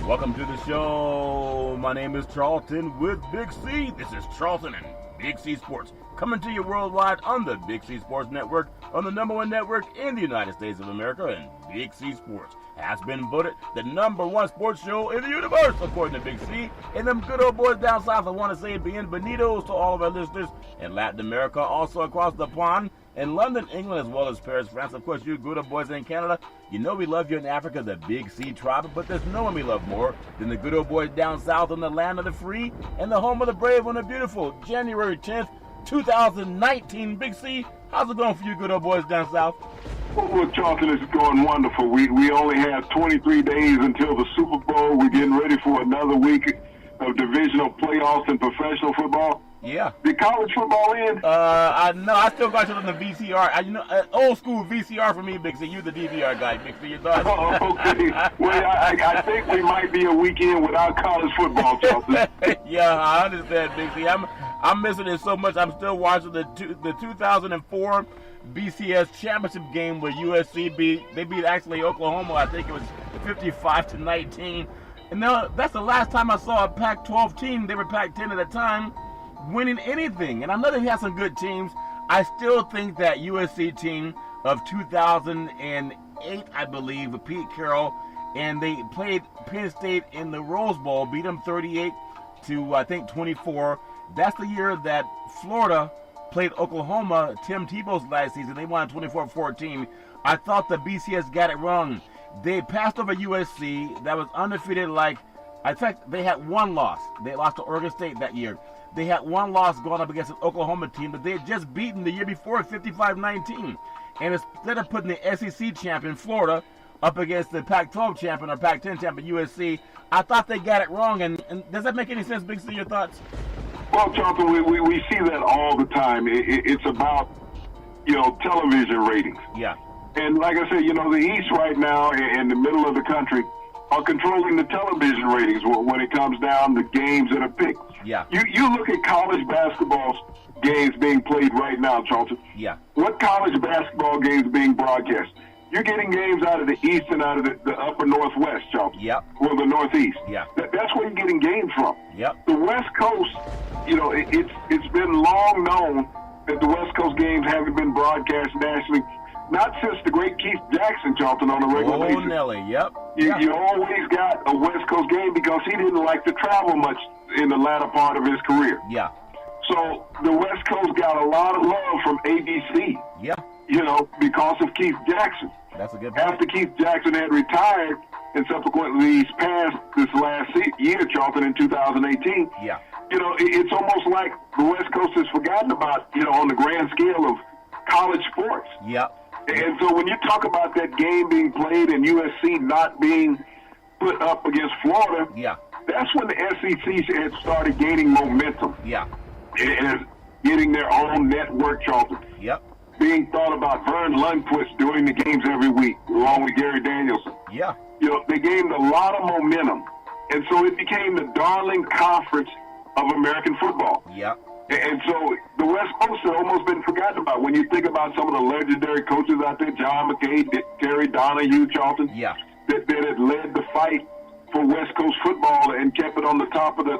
Welcome to the show. My name is Charlton with Big C. This is Charlton and Big C Sports, coming to you worldwide on the Big C Sports Network, on the #1 network in the United States of America. And Big C Sports has been voted the #1 sports show in the universe, according to Big C. And them good old boys down south, I want to say bienvenidos to all of our listeners in Latin America, also across the pond, in London, England, as well as Paris, France. Of course, you good old boys in Canada, you know we love you in Africa, the Big C tribe, but there's no one we love more than the good old boys down south in the land of the free and the home of the brave on the beautiful January 10th, 2019. Big C, how's it going for you good old boys down south? Well, Charlton, it's going wonderful. We only have 23 days until the Super Bowl. We're getting ready for another week of divisional playoffs in professional football. Yeah. Did college football end? I still got you on the VCR. Old school VCR for me, Big C. You the DVR guy, Big C. You thought? Oh, okay. Well, I think we might be a weekend without college football, Charlton. Yeah, I understand, Big C. I'm missing it so much. I'm still watching the 2004 BCS championship game where USC beat actually Oklahoma. I think it was 55-19. And now that's the last time I saw a Pac-12 team. They were Pac-10 at the time, winning anything. And I know they had some good teams. I still think that USC team of 2008, I believe, with Pete Carroll, and they played Penn State in the Rose Bowl, beat them 38-24. That's the year that Florida played Oklahoma, Tim Tebow's last season. They won 24-14. I thought the BCS got it wrong. They passed over USC. That was undefeated. In fact, they had one loss. They lost to Oregon State that year. They had one loss going up against an Oklahoma team that they had just beaten the year before, 55-19. And instead of putting the SEC champion, Florida, up against the Pac-12 champion or Pac-10 champion, USC, I thought they got it wrong. And does that make any sense, Big C, your thoughts? Well, Charlton, we see that all the time. It's about, television ratings. Yeah. And like I said, the East right now and the middle of the country are controlling the television ratings when it comes down to games that are picked. Yeah. You look at college basketball games being played right now, Charlton. Yeah. What college basketball games being broadcast? You're getting games out of the East and out of the upper Northwest, Charlton. Yep. Or the Northeast. Yeah. That's where you're getting games from. Yep. The West Coast, it's been long known that the West Coast games haven't been broadcast nationally. Not since the great Keith Jackson, Charlton, on a regular basis. Oh, Nelly, yep. You always got a West Coast game because he didn't like to travel much in the latter part of his career. Yeah. So the West Coast got a lot of love from ABC. Yeah. Because of Keith Jackson. That's a good point. After Keith Jackson had retired and subsequently he's passed this last year, Charlton, in 2018. Yeah. It's almost like the West Coast has forgotten about, on the grand scale of college sports. Yeah. And so when you talk about that game being played and USC not being put up against Florida, yeah, that's when the SEC had started gaining momentum. Yeah. And getting their own network, Charlton. Yep. Being thought about. Vern Lundquist doing the games every week, along with Gary Danielson. Yeah. They gained a lot of momentum. And so it became the darling conference of American football. Yeah. And so the West Coast has almost been forgotten about. When you think about some of the legendary coaches out there, John McKay, Terry Donahue, Charlton, yeah, that had led the fight for West Coast football and kept it on the top of the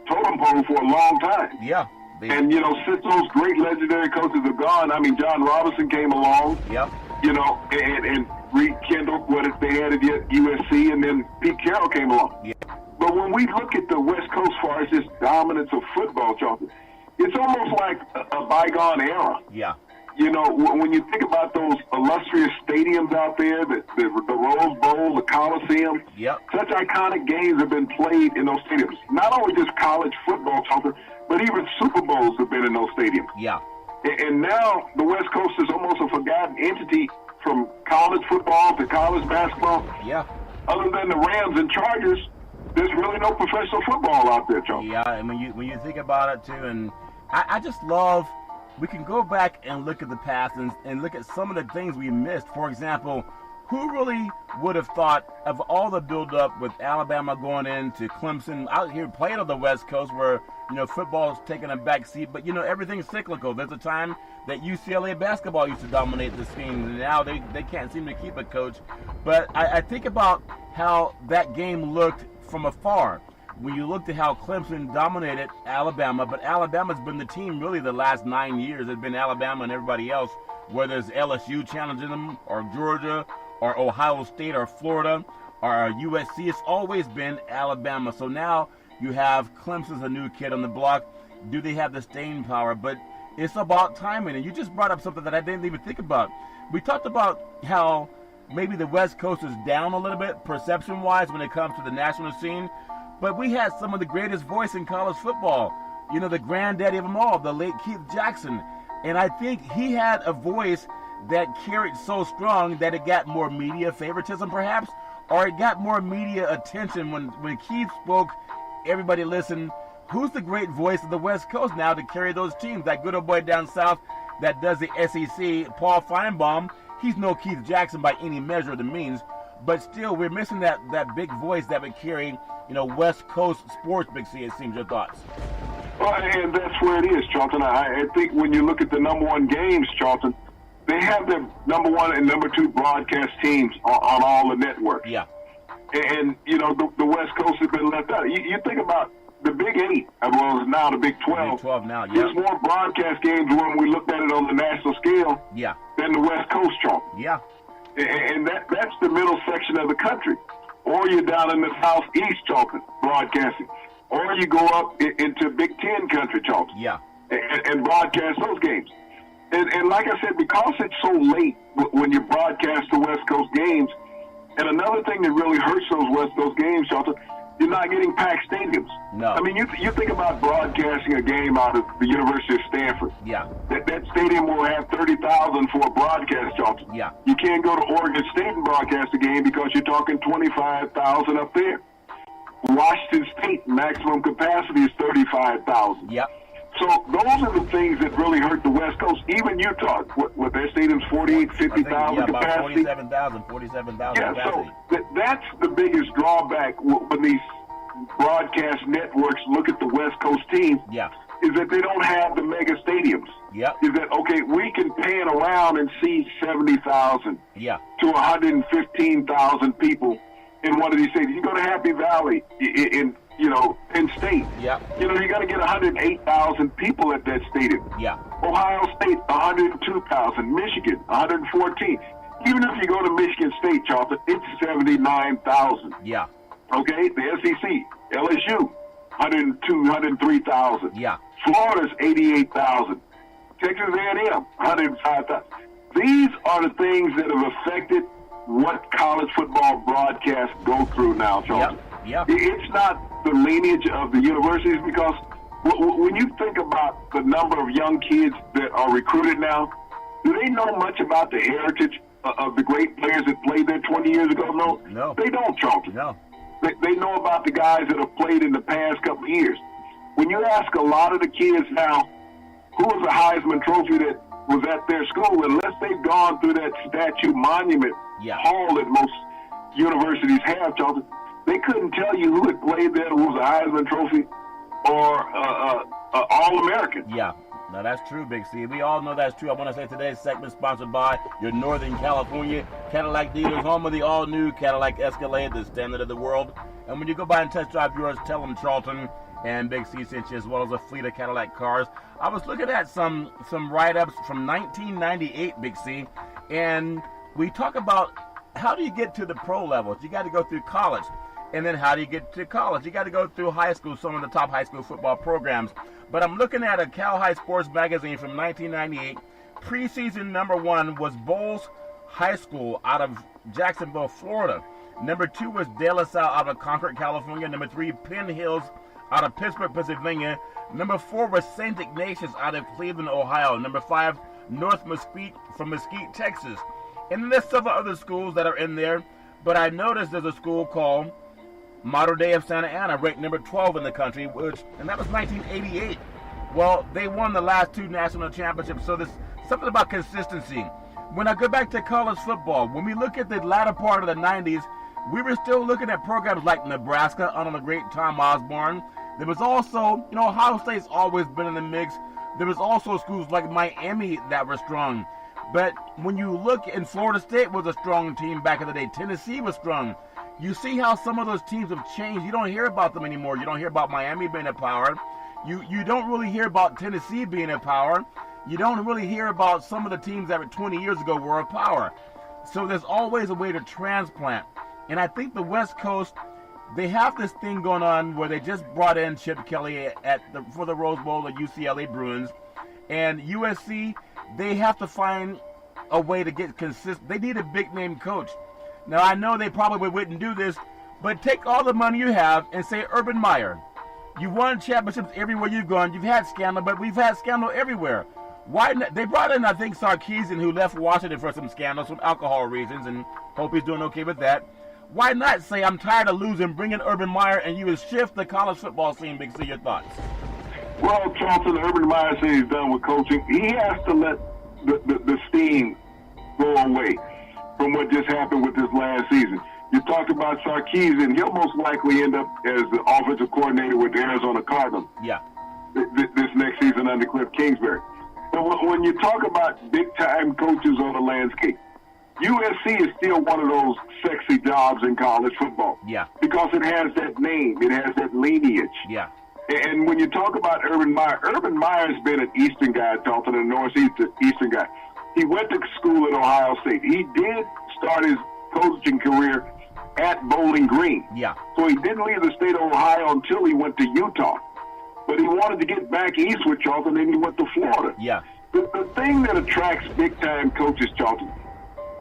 totem pole for a long time. Yeah. And, since those great legendary coaches are gone, John Robinson came along, yep, and rekindled what they had at USC, and then Pete Carroll came along. Yeah. But when we look at the West Coast as far as this dominance of football, Charlton, it's almost like a bygone era. Yeah. When you think about those illustrious stadiums out there, the Rose Bowl, the Coliseum, yep, such iconic games have been played in those stadiums. Not only just college football, Charlton, but even Super Bowls have been in those stadiums. Yeah. And now the West Coast is almost a forgotten entity from college football to college basketball. Yeah. Other than the Rams and Chargers, there's really no professional football out there, Charlton. Yeah, and when you think about it, too, and I just love, we can go back and look at the past and look at some of the things we missed. For example, who really would have thought of all the build-up with Alabama going into Clemson out here playing on the West Coast where, football is taking a back seat, but, everything's cyclical. There's a time that UCLA basketball used to dominate the scene, and now they can't seem to keep a coach. But I think about how that game looked from afar. When you looked at how Clemson dominated Alabama, but Alabama's been the team really the last 9 years. It's been Alabama and everybody else, whether it's LSU challenging them or Georgia or Ohio State or Florida or USC. It's always been Alabama. So now you have Clemson's a new kid on the block. Do they have the staying power? But it's about timing. And you just brought up something that I didn't even think about. We talked about how maybe the West Coast is down a little bit perception-wise when it comes to the national scene. But we had some of the greatest voice in college football. The granddaddy of them all, the late Keith Jackson. And I think he had a voice that carried so strong that it got more media favoritism perhaps, or it got more media attention when Keith spoke, everybody listened. Who's the great voice of the West Coast now to carry those teams? That good old boy down south that does the SEC, Paul Feinbaum, he's no Keith Jackson by any measure of the means, but still we're missing that big voice that would carry, West Coast sports, Big C, it seems. Your thoughts? Well, and that's where it is, Charlton. I think when you look at the number one games, Charlton, they have their number one and number two broadcast teams on all the networks. Yeah. And the West Coast has been left out. You think about the Big 8, as well as now the Big 12. Big 12 now, yeah. There's more broadcast games when we looked at it on the national scale than the West Coast, Charlton. Yeah. And that's the middle section of the country. Or you're down in the southeast, Charlton, broadcasting. Or you go up into Big Ten country, Charlton. Yeah. And broadcast those games. And like I said, because it's so late when you broadcast the West Coast games, and another thing that really hurts those West Coast games, Charlton, you're not getting packed stadiums. No. I mean, you think about broadcasting a game out of the University of Stanford. Yeah. That stadium will have 30,000 for a broadcast, Charlton. Yeah. You can't go to Oregon State and broadcast a game because you're talking 25,000 up there. Washington State maximum capacity is 35,000. Yep. So those are the things that really hurt the West Coast. Even Utah, what their stadium's 48, 50,000 capacity. About 47,000 yeah, capacity. So that's the biggest drawback when these broadcast networks look at the West Coast teams. Yeah. Is that they don't have the mega stadiums. Yep. Is that, okay, we can pan around and see 70,000 to 115,000 people in one of these cities. You go to Happy Valley in Penn State. Yeah. You got to get 108,000 people at that stadium. Yeah. Ohio State, 102,000. Michigan, 114. Even if you go to Michigan State, Charlton, it's 79,000. Yeah. Okay? The SEC, LSU, 102, 103,000. Yeah. Florida's 88,000. Texas A&M, 105,000. These are the things that have affected what college football broadcasts go through now, Charlton. Yeah. It's not the lineage of the universities, because when you think about the number of young kids that are recruited now, do they know much about the heritage of the great players that played there 20 years ago? No. They don't, Charlton. No. They know about the guys that have played in the past couple of years. When you ask a lot of the kids now, who was the Heisman Trophy that was at their school, unless they've gone through that statue monument hall that most universities have, Charlton, they couldn't tell you who had played there, who was a Heisman Trophy or All-American. Yeah. No, that's true, Big C. We all know that's true. I want to say today's segment sponsored by your Northern California Cadillac dealers, home of the all-new Cadillac Escalade, the standard of the world. And when you go by and test drive yours, tell them Charlton and Big C sent you, as well as a fleet of Cadillac cars. I was looking at some write-ups from 1998, Big C, and we talk about how do you get to the pro levels? You got to go through college. And then how do you get to college? You got to go through high school, some of the top high school football programs. But I'm looking at a Cal High Sports magazine from 1998. Preseason number 1 was Bowles High School out of Jacksonville, Florida. Number 2 was De La Salle out of Concord, California. Number 3, Penn Hills out of Pittsburgh, Pennsylvania. Number 4 was St. Ignatius out of Cleveland, Ohio. Number 5, North Mesquite from Mesquite, Texas. And then there's several other schools that are in there. But I noticed there's a school called Mater Dei of Santa Ana, ranked number 12 in the country, and that was 1988. Well, they won the last 2 national championships, so there's something about consistency. when I go back to college football, when we look at the latter part of the 90s, we were still looking at programs like Nebraska under the great Tom Osborne. There was also, Ohio State's always been in the mix. There was also schools like Miami that were strong. But when you look, and Florida State was a strong team back in the day. Tennessee was strong. You see how some of those teams have changed. You don't hear about them anymore. You don't hear about Miami being a power. You don't really hear about Tennessee being a power. You don't really hear about some of the teams that were 20 years ago were a power. So there's always a way to transplant. And I think the West Coast, they have this thing going on where they just brought in Chip Kelly for the Rose Bowl, the UCLA Bruins. And USC, they have to find a way to get consistent. They need a big-name coach. Now, I know they probably wouldn't do this, but take all the money you have and say Urban Meyer. You won championships everywhere you've gone. You've had scandal, but we've had scandal everywhere. Why not? They brought in, I think, Sarkisian, who left Washington for some scandals, some alcohol reasons, and hope he's doing okay with that. Why not say, I'm tired of losing, bring in Urban Meyer, and you will shift the college football scene? Big C, your thoughts? Well, Charlton, Urban Meyer says he's done with coaching. He has to let the steam go away from what just happened with this last season. You talked about Sarkisian. He'll most likely end up as the offensive coordinator with the Arizona Cardinals. Yeah. This next season under Cliff Kingsbury. But when you talk about big-time coaches on the landscape, USC is still one of those sexy jobs in college football. Yeah. Because it has that name. It has that lineage. Yeah. And when you talk about Urban Meyer's been an Eastern guy, Dalton, a Northeastern guy. He went to school at Ohio State. He did start his coaching career at Bowling Green. Yeah. So he didn't leave the state of Ohio until he went to Utah. But he wanted to get back east with Charlton, and he went to Florida. Yeah. The thing that attracts big-time coaches, Charlton,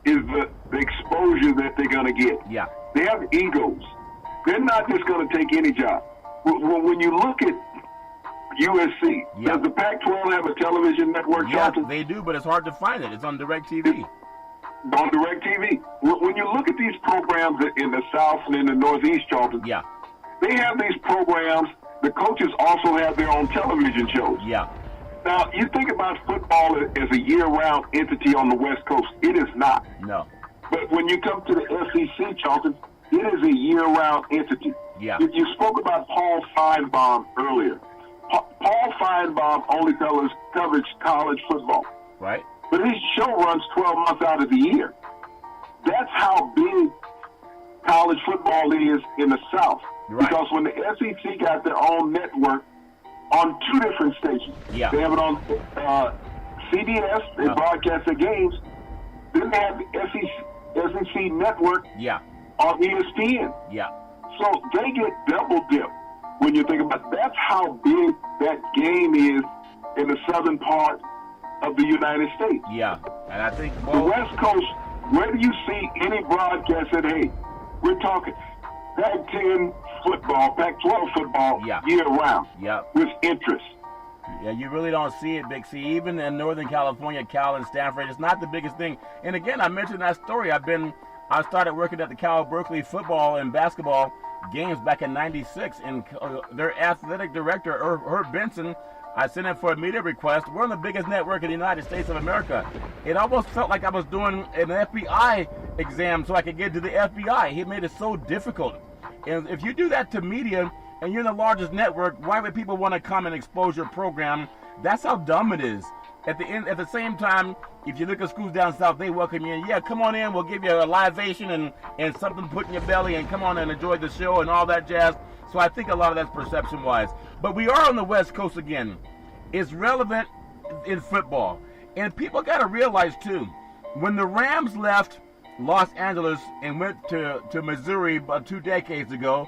is the exposure that they're going to get. Yeah. They have egos. They're not just going to take any job. When you look at USC, does the Pac-12 have a television network, Charlton? Yeah, they do, but it's hard to find it. It's on DirecTV. On DirecTV. When you look at these programs in the South and in the Northeast, Charlton, they have these programs. The coaches also have their own television shows. Yeah. Now, you think about football as a year-round entity on the West Coast. It is not. No. But when you come to the SEC, Charlton, it is a year-round entity. Yeah. You spoke about Paul Feinbaum earlier. Paul Feinbaum only covers college football. Right. But his show runs 12 months out of the year. That's how big college football is in the South. Right. Because when the SEC got their own network on two different stations, they have it on CBS, they broadcast their games. Then they have the SEC network on ESPN. Yeah. So they get double dip when you think about it. That's how big that game is in the southern part of the United States. Yeah. And I think the West Coast, where do you see any broadcast that, hey, we're talking Pac-10 football, Pac-12 football year-round with interest? Yeah, you really don't see it, Big C. Even in Northern California, Cal and Stanford, it's not the biggest thing. And again, I mentioned that story. I started working at the Cal Berkeley football and basketball games back in '96, and their athletic director, Herb Benson, I sent him for a media request. We're on the biggest network in the United States of America. It almost felt like I was doing an FBI exam so I could get to the FBI. He made it so difficult. And if you do that to media and you're the largest network, why would people want to come and expose your program? That's how dumb it is. At the same time, if you look at schools down south, they welcome you in. Yeah, come on in. We'll give you a libation and something to put in your belly, and come on and enjoy the show and all that jazz. So I think a lot of that's perception-wise. But we are on the West Coast again. It's relevant in football. And people got to realize, too, when the Rams left Los Angeles and went to Missouri about 2 decades ago,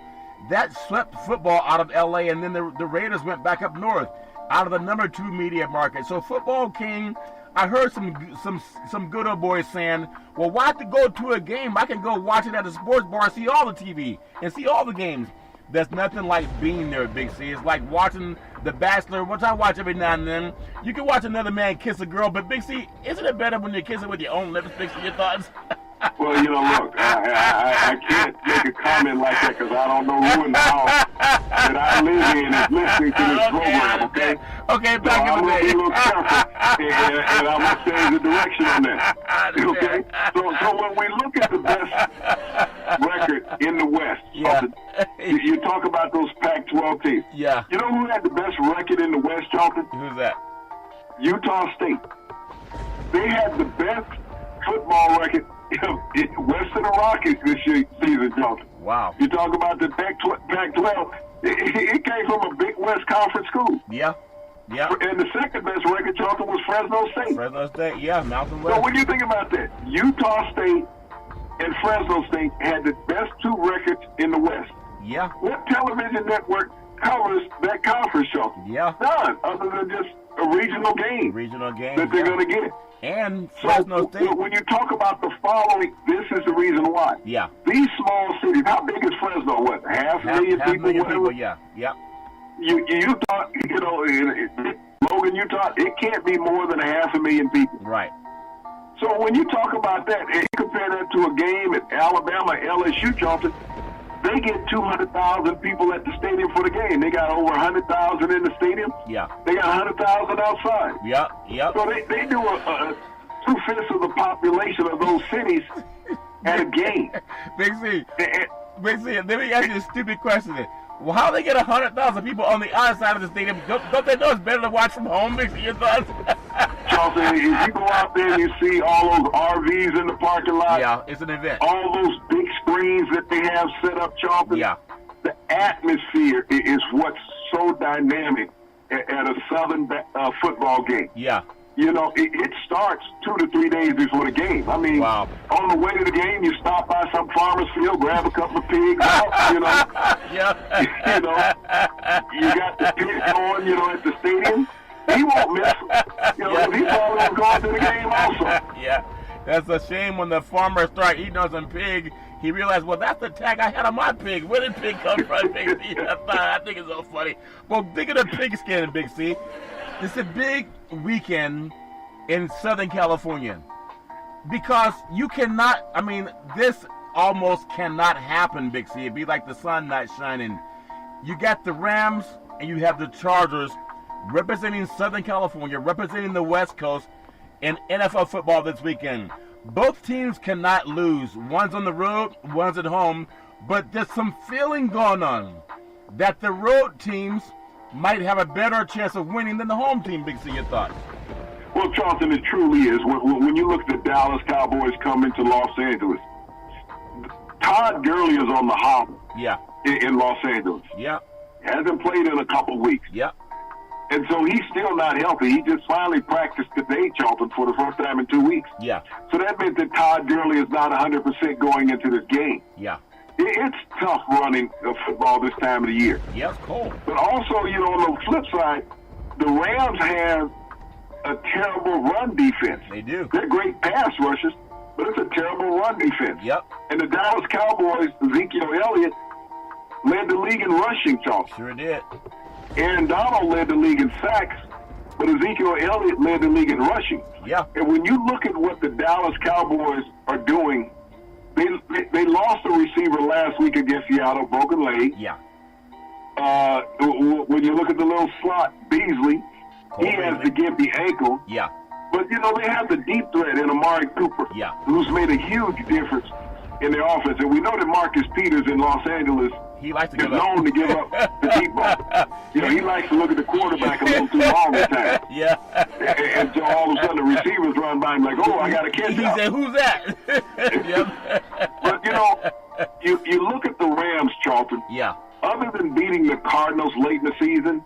that swept football out of L.A., and then the Raiders went back up north out of the number 2 media market. So football came. I heard some good old boys saying, well, why have to go to a game? I can go watch it at a sports bar and see all the TV and see all the games. There's nothing like being there, Big C. It's like watching The Bachelor, which I watch every now and then. You can watch another man kiss a girl, but Big C, isn't it better when you kiss it with your own lips, Big C? Your thoughts? Well, look, I can't make a comment like that because I don't know who in the house that I live in is listening to this program, okay? Okay, So back I'm in the going to day. be a little careful, and I'm going to change the direction on that, okay? So when we look at the best record in the West, Yeah. you talk about those Pac-12 teams. Yeah. You know who had the best record in the West, Charlton? Who's that? Utah State. They had the best football record west of the Rockets this season, Charlton. Wow. You talk about the Pac-12. It came from a big West Conference school. Yeah. Yeah. And the second best record, Charlton, was Fresno State. Fresno State, yeah, Mountain West. So when you think about that, Utah State and Fresno State had the best two records in the West. Yeah. What television network covers that conference, Charlton? Yeah. None, other than just a regional game Regional game. that they're going to get. And So Fresno State. when you talk about the following, this is the reason why. Yeah. These small cities, how big is Fresno? What, half million Half people? million Whatever? people, yeah. Yeah. Utah, Logan, Utah, it can't be more than 500,000 people. Right. So when you talk about that, and you compare that to a game at Alabama, LSU, Charlton, they get 200,000 people at the stadium for the game. They got over 100,000 in the stadium. Yeah. They got 100,000 outside. Yep. Yep. So they do a 2/5 of the population of those cities at a game. Big C. And- Big C, let me ask you a stupid question then. Well, how they get 100,000 people on the other side of the stadium? Don't they know it's better to watch from home? Big C, your thoughts? Charlton, if you go out there and you see all those RVs in the parking lot, Yeah, it's an event. all those big screens that they have set up, Charlton, Yeah. the atmosphere is what's so dynamic at a Southern football game. Yeah. You know, it starts 2 to 3 days before the game. I mean, Wow. on the way to the game, you stop by some farmer's field, grab a couple of pigs out, you know. Yeah. You know, you got the pig going, you know, at the stadium. He won't miss. You know, he's probably going to the game also. Yeah. That's a shame when the farmers start eating on some pig. He realized, well, that's the tag I had on my pig. Where did pig come from? Big C? I think it's so funny. Well, think of the pig skin, Big C. It's a big weekend in Southern California because you cannot, I mean, this almost cannot happen, Big C. It'd be like the sun not shining. You got the Rams and you have the Chargers representing Southern California, representing the West Coast in NFL football this weekend. Both teams cannot lose. One's on the road, one's at home, but there's some feeling going on that the road teams might have a better chance of winning than the home team. Big C, your thoughts? Well, Charlton, it truly is. When you look at the Dallas Cowboys come into Los Angeles, Todd Gurley is on the hobble Yeah. in Los Angeles. Yeah. Hasn't played in a couple weeks. Yeah. And so he's still not healthy. He just finally practiced today, Charlton, for the first time in 2 weeks. Yeah. So that meant that Todd Gurley is not 100% going into this game. Yeah. It's tough running football this time of the year. Yeah, it's cold. But also, you know, on the flip side, the Rams have a terrible run defense. They do. They're great pass rushers, but it's a terrible run defense. Yep. And the Dallas Cowboys, Ezekiel Elliott, led the league in rushing, Charlton. Sure did. Aaron Donald led the league in sacks, but Ezekiel Elliott led the league in rushing. Yeah. And when you look at what the Dallas Cowboys are doing, they lost a receiver last week against Seattle, broken leg. Yeah. When you look at the little slot, Beasley, Cole he has Beasley. the gimpy ankle. Yeah. But, you know, they have the deep threat in Amari Cooper, Yeah. who's made a huge difference in their offense. And we know that Marcus Peters in Los Angeles He likes to is give up. known to give up the deep ball. You know, he likes to look at the quarterback a little too long at times. Yeah. And so all of a sudden the receivers run by him like, oh, I got to catch He up. said, who's that? Yep. But, you know, you look at the Rams, Charlton, Yeah. other than beating the Cardinals late in the season,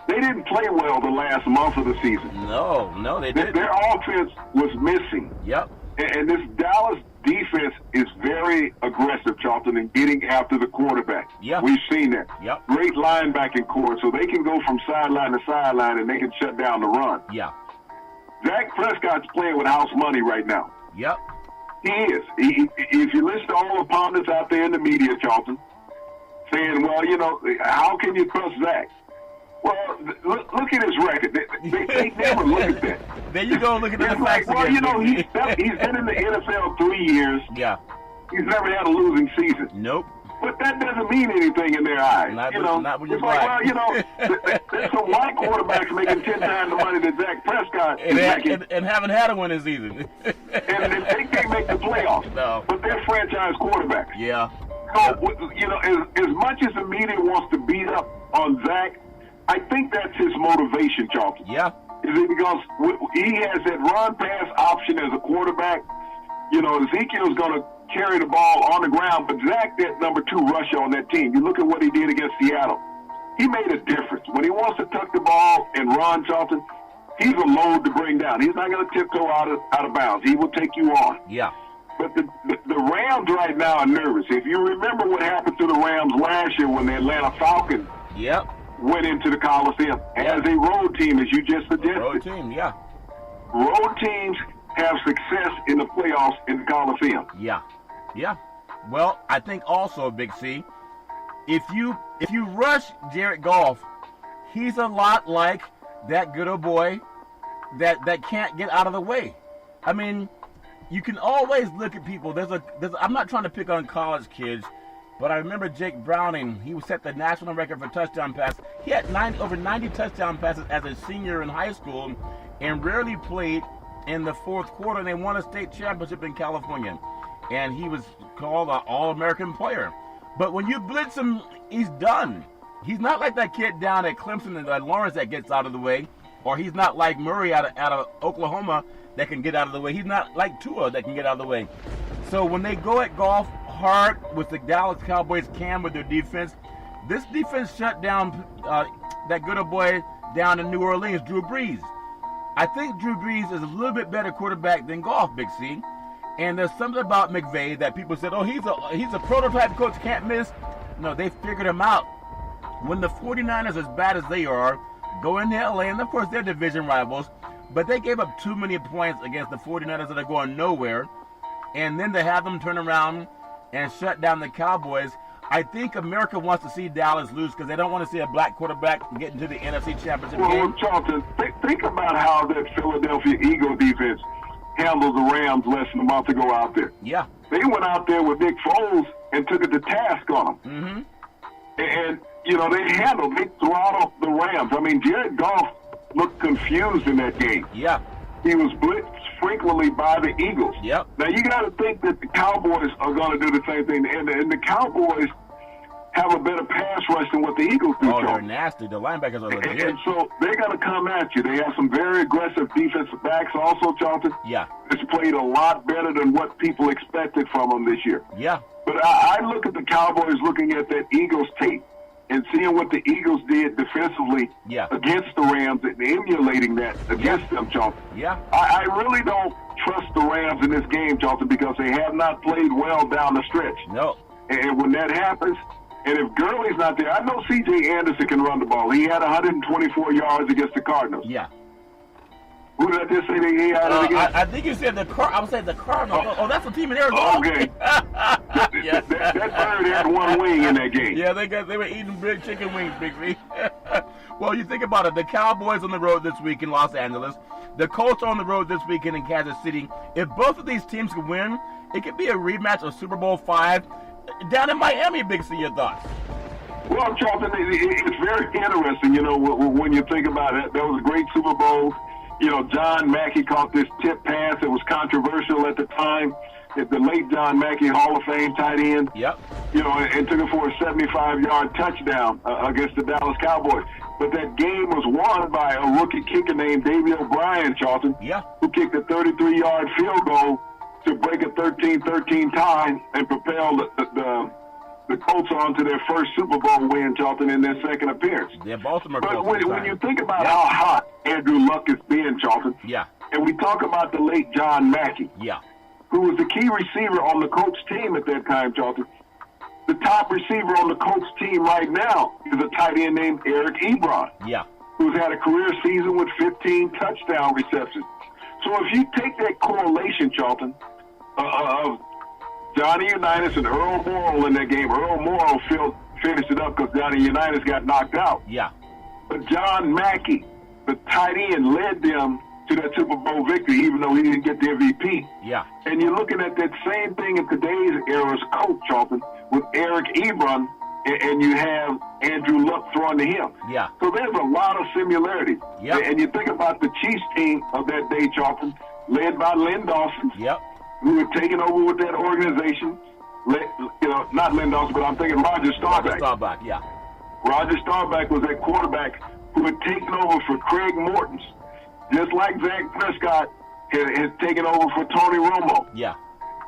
they didn't play well the last month of the season. No, they didn't. Their offense was missing. Yep. And this Dallas defense is very aggressive, Charlton, in getting after the quarterback. Yeah. We've seen that. Yep. Great linebacking core, so they can go from sideline to sideline and they can shut down the run. Yeah. Dak Prescott's playing with house money right now. Yep. He is. If you listen to all the pundits out there in the media, Charlton, saying, well, you know, how can you trust Zach? Well, look at his record. They never look at that. There you go, look at the It's facts like, well, again. you know, he's been in the NFL 3 years. Yeah. He's never had a losing season. Nope. But that doesn't mean anything in their eyes. Not when you're it's like, black. There's some white quarterbacks making 10 times the money that Dak Prescott is making. And haven't had a winning season. and they can't make the playoffs. No. But they're franchise quarterbacks. Yeah. So, as much as the media wants to beat up on Zach, I think that's his motivation, Charlton. Yeah. Is it because he has that run-pass option as a quarterback? Ezekiel's going to carry the ball on the ground, but Zach, that number 2 rusher on that team, you look at what he did against Seattle. He made a difference. When he wants to tuck the ball and run, Charlton, he's a load to bring down. He's not going to tiptoe out of bounds. He will take you on. Yeah. But the Rams right now are nervous. If you remember what happened to the Rams last year when the Atlanta Falcons went into the Coliseum as a road team, as you just suggested. Road team, yeah. Road teams have success in the playoffs in the Coliseum. Yeah. Yeah. Well, I think also, Big C, if you rush Jared Goff, he's a lot like that good old boy that can't get out of the way. I mean, you can always look at people. I'm not trying to pick on college kids, but I remember Jake Browning. He set the national record for touchdown passes. He had over 90 touchdown passes as a senior in high school and rarely played in the fourth quarter. And they won a state championship in California. And he was called an All-American player. But when you blitz him, he's done. He's not like that kid down at Clemson and Lawrence that gets out of the way. Or he's not like Murray out of Oklahoma that can get out of the way. He's not like Tua that can get out of the way. So when they go at Goff hard with the Dallas Cowboys can with their defense, this defense shut down that good old boy down in New Orleans, Drew Brees. I think Drew Brees is a little bit better quarterback than Goff, Big C. And there's something about McVay that people said, oh, he's a prototype coach, can't miss. No, they figured him out. When the 49ers, as bad as they are, go into LA, and of course they're division rivals, but they gave up too many points against the 49ers that are going nowhere. And then to have them turn around and shut down the Cowboys, I think America wants to see Dallas lose because they don't want to see a black quarterback get into the NFC Championship game. Well, Charlton, think about how that Philadelphia Eagles defense handled the Rams less than a month ago out there. Yeah. They went out there with Nick Foles and took it to task on them. Mm-hmm. And, they throttled the Rams. I mean, Jared Goff looked confused in that game. Yeah. He was blitzed frequently by the Eagles. Yep. Now, you got to think that the Cowboys are going to do the same thing. And the Cowboys have a better pass rush than what the Eagles do. Oh, they're nasty. The linebackers are legit. And so they're going to come at you. They have some very aggressive defensive backs also, Charlton. Yeah. It's played a lot better than what people expected from them this year. Yeah. But I look at the Cowboys looking at that Eagles tape and seeing what the Eagles did defensively against the Rams and emulating that against them, Charlton. Yeah. I really don't trust the Rams in this game, Charlton, because they have not played well down the stretch. No. And when that happens, and if Gurley's not there, I know C.J. Anderson can run the ball. He had 124 yards against the Cardinals. Yeah. Who did I just say he had it against? I think you said I would say the Cardinals. Oh, that's the team in Arizona. Okay. Yeah. that bird had one wing in that game. Yeah, they were eating big chicken wings, Big V. Well, you think about it. The Cowboys on the road this week in Los Angeles. The Colts on the road this weekend in Kansas City. If both of these teams can win, it could be a rematch of Super Bowl V down in Miami, Big C. Your thoughts? Well, Charlton, it's very interesting, when you think about it. That was a great Super Bowl. John Mackey caught this tip pass. It was controversial at the time. The late John Mackey, Hall of Fame tight end. Yep. And took it for a 75-yard touchdown against the Dallas Cowboys. But that game was won by a rookie kicker named Davey O'Brien, Charlton, who kicked a 33-yard field goal to break a 13-13 tie and propel the Colts on to their first Super Bowl win, Charlton, in their second appearance. Yeah, Baltimore. But when you think about how hot Andrew Luck has been, Charlton, and we talk about the late John Mackey, who was the key receiver on the Colts team at that time, Charlton, the top receiver on the Colts team right now is a tight end named Eric Ebron, who's had a career season with 15 touchdown receptions. So if you take that correlation, Charlton, of Johnny Unitas and Earl Morrall in that game. Earl Morrall finished it up because Johnny Unitas got knocked out. Yeah. But John Mackey, the tight end, led them to that Super Bowl victory, even though he didn't get the MVP. Yeah. And you're looking at that same thing in today's era's coach, Charlton, with Eric Ebron, and you have Andrew Luck throwing to him. Yeah. So there's a lot of similarities. Yep. And you think about the Chiefs team of that day, Charlton, led by Len Dawson, Yep. who had taken over with that organization. Not Len Dawson, but I'm thinking Roger Staubach. Roger Staubach, yeah. Roger Staubach was that quarterback who had taken over for Craig Mortons, just like Zach Prescott had taken over for Tony Romo. Yeah.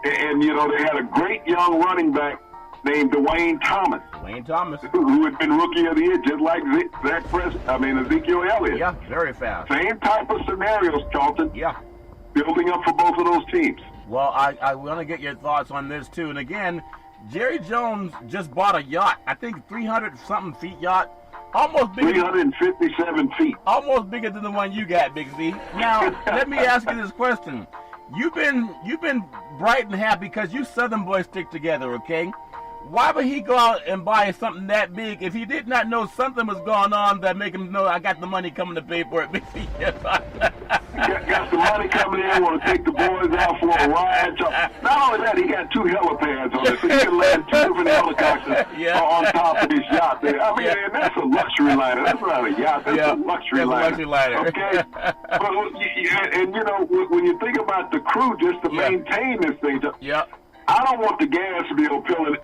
And they had a great young running back named Dwayne Thomas. Dwayne Thomas. Who had been Rookie of the Year, just like Ezekiel Elliott. Yeah, very fast. Same type of scenarios, Charlton. Yeah. Building up for both of those teams. Well, I want to get your thoughts on this, too. And again, Jerry Jones just bought a yacht. I think 300-something feet yacht. Almost bigger. 357 feet. Almost bigger than the one you got, Big Z. Now, let me ask you this question. You've been bright and happy because you Southern boys stick together, okay? Why would he go out and buy something that big if he did not know something was going on that make him know I got the money coming to pay for it? Big Z. got some money coming in, want to take the boys out for a ride. Not only that, he got 2 helipads on it, so he can land 2 different helicopters on top of his yacht there. I mean, man, that's a luxury liner. That's not a yacht. That's a luxury liner. Okay? And, when you think about the crew just to maintain this thing, I don't want the gas bill pulling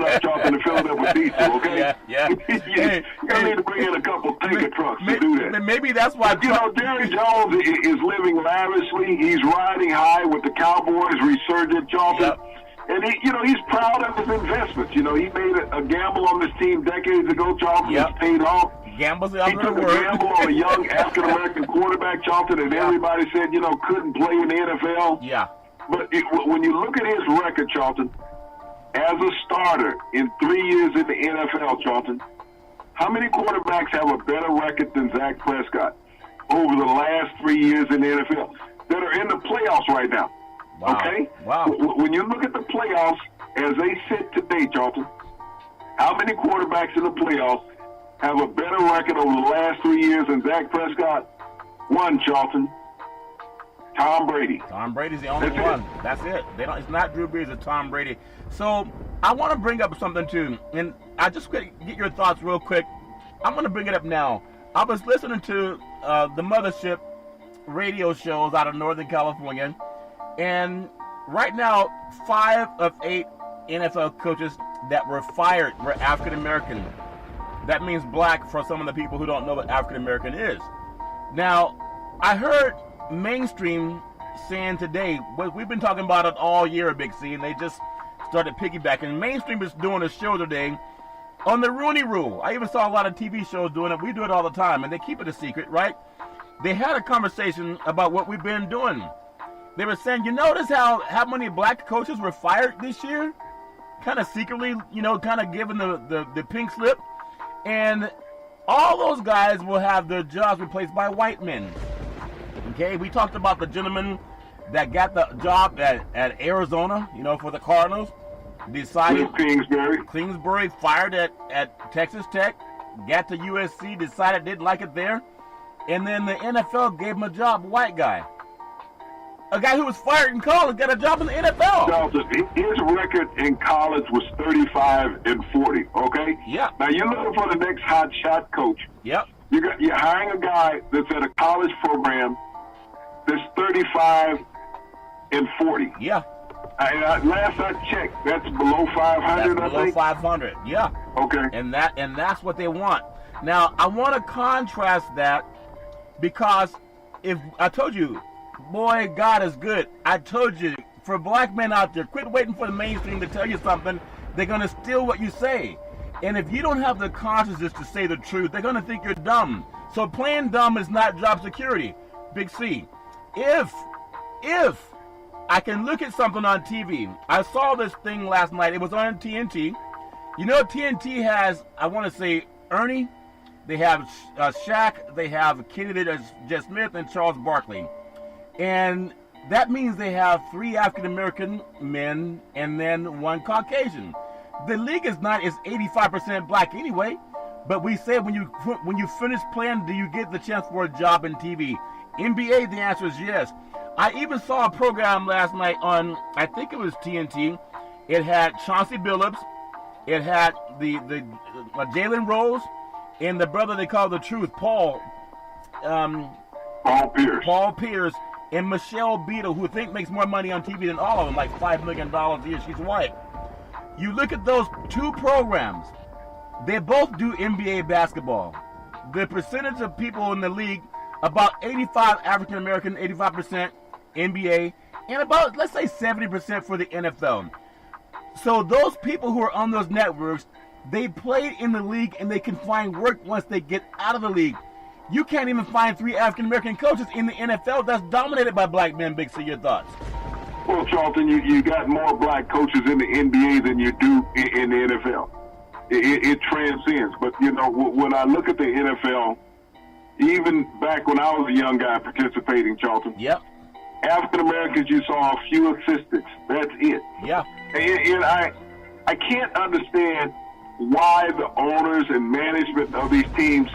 up, Charlton, and filling up with diesel, okay? Yeah. You need to bring in a couple tanker trucks to do that. Maybe that's why. Jerry Jones is living lavishly. He's riding high with the Cowboys resurgent, Charlton. Yep. And he's proud of his investments. He made a gamble on this team decades ago, Charlton. It's paid off. Gambles he took a gamble on a young African-American quarterback, Charlton, and everybody said, couldn't play in the NFL. Yeah. But when you look at his record, Charlton, as a starter in 3 years in the NFL, Charlton, how many quarterbacks have a better record than Zach Prescott over the last 3 years in the NFL that are in the playoffs right now? Wow. Okay? Wow. When you look at the playoffs as they sit today, Charlton, how many quarterbacks in the playoffs have a better record over the last 3 years than Zach Prescott? One, Charlton. Tom Brady. Tom Brady's the only one. That's it. It's not Drew Brees, it's Tom Brady. So I want to bring up something too, and I just get your thoughts real quick. I'm going to bring it up now. I was listening to the Mothership radio shows out of Northern California, and right now 5 of 8 NFL coaches that were fired were African American. That means black for some of the people who don't know what African American is. Now, I heard mainstream saying today, we've been talking about it all year, Big C, and they just started piggybacking. Mainstream is doing a show today on the Rooney Rule. I even saw a lot of TV shows doing it. We do it all the time, and they keep it a secret, right? They had a conversation about what we've been doing. They were saying, you notice how many black coaches were fired this year? Kind of secretly, kind of giving the pink slip. And all those guys will have their jobs replaced by white men. Okay, we talked about the gentleman that got the job at Arizona, for the Cardinals. Decided Kingsbury fired at Texas Tech, got to USC, decided didn't like it there, and then the NFL gave him a job, white guy. A guy who was fired in college got a job in the NFL. His record in college was 35-40, okay? Yeah. Now you're looking for the next hot shot coach. Yep. You're hiring a guy that's at a college program that's 35-40. Yeah. Last I checked, that's below 500. That's below 500. Yeah. Okay. And that's what they want. Now I want to contrast that because if I told you, boy, God is good. I told you, for black men out there, quit waiting for the mainstream to tell you something. They're gonna steal what you say. And if you don't have the consciousness to say the truth, they're going to think you're dumb. So playing dumb is not job security. Big C. If I can look at something on TV, I saw this thing last night. It was on TNT. TNT has, I want to say, Ernie. They have Shaq. They have Kennedy J. Smith and Charles Barkley. And that means they have 3 African-American men and then 1 Caucasian. The league is 85% black anyway, but we say when you finish playing, do you get the chance for a job in TV? NBA, the answer is yes. I even saw a program last night on, I think it was TNT. It had Chauncey Billups, It had the Jalen Rose and the brother they call the Truth, Paul Pierce, and Michelle Beadle, who I think makes more money on TV than all of them, like $5 million a year. She's white. You look at those two programs, they both do NBA basketball. The percentage of people in the league, about 85 African American, 85% NBA, and about, let's say, 70% for the NFL. So those people who are on those networks, they played in the league and they can find work once they get out of the league. You can't even find 3 African American coaches in the NFL that's dominated by black men. Big C, your thoughts? Well, Charlton, you got more black coaches in the NBA than you do in the NFL. It transcends. But, you know, when I look at the NFL, even back when I was a young guy participating, Charlton, yep, African Americans, you saw a few assistants. That's it. Yeah. And I can't understand why the owners and management of these teams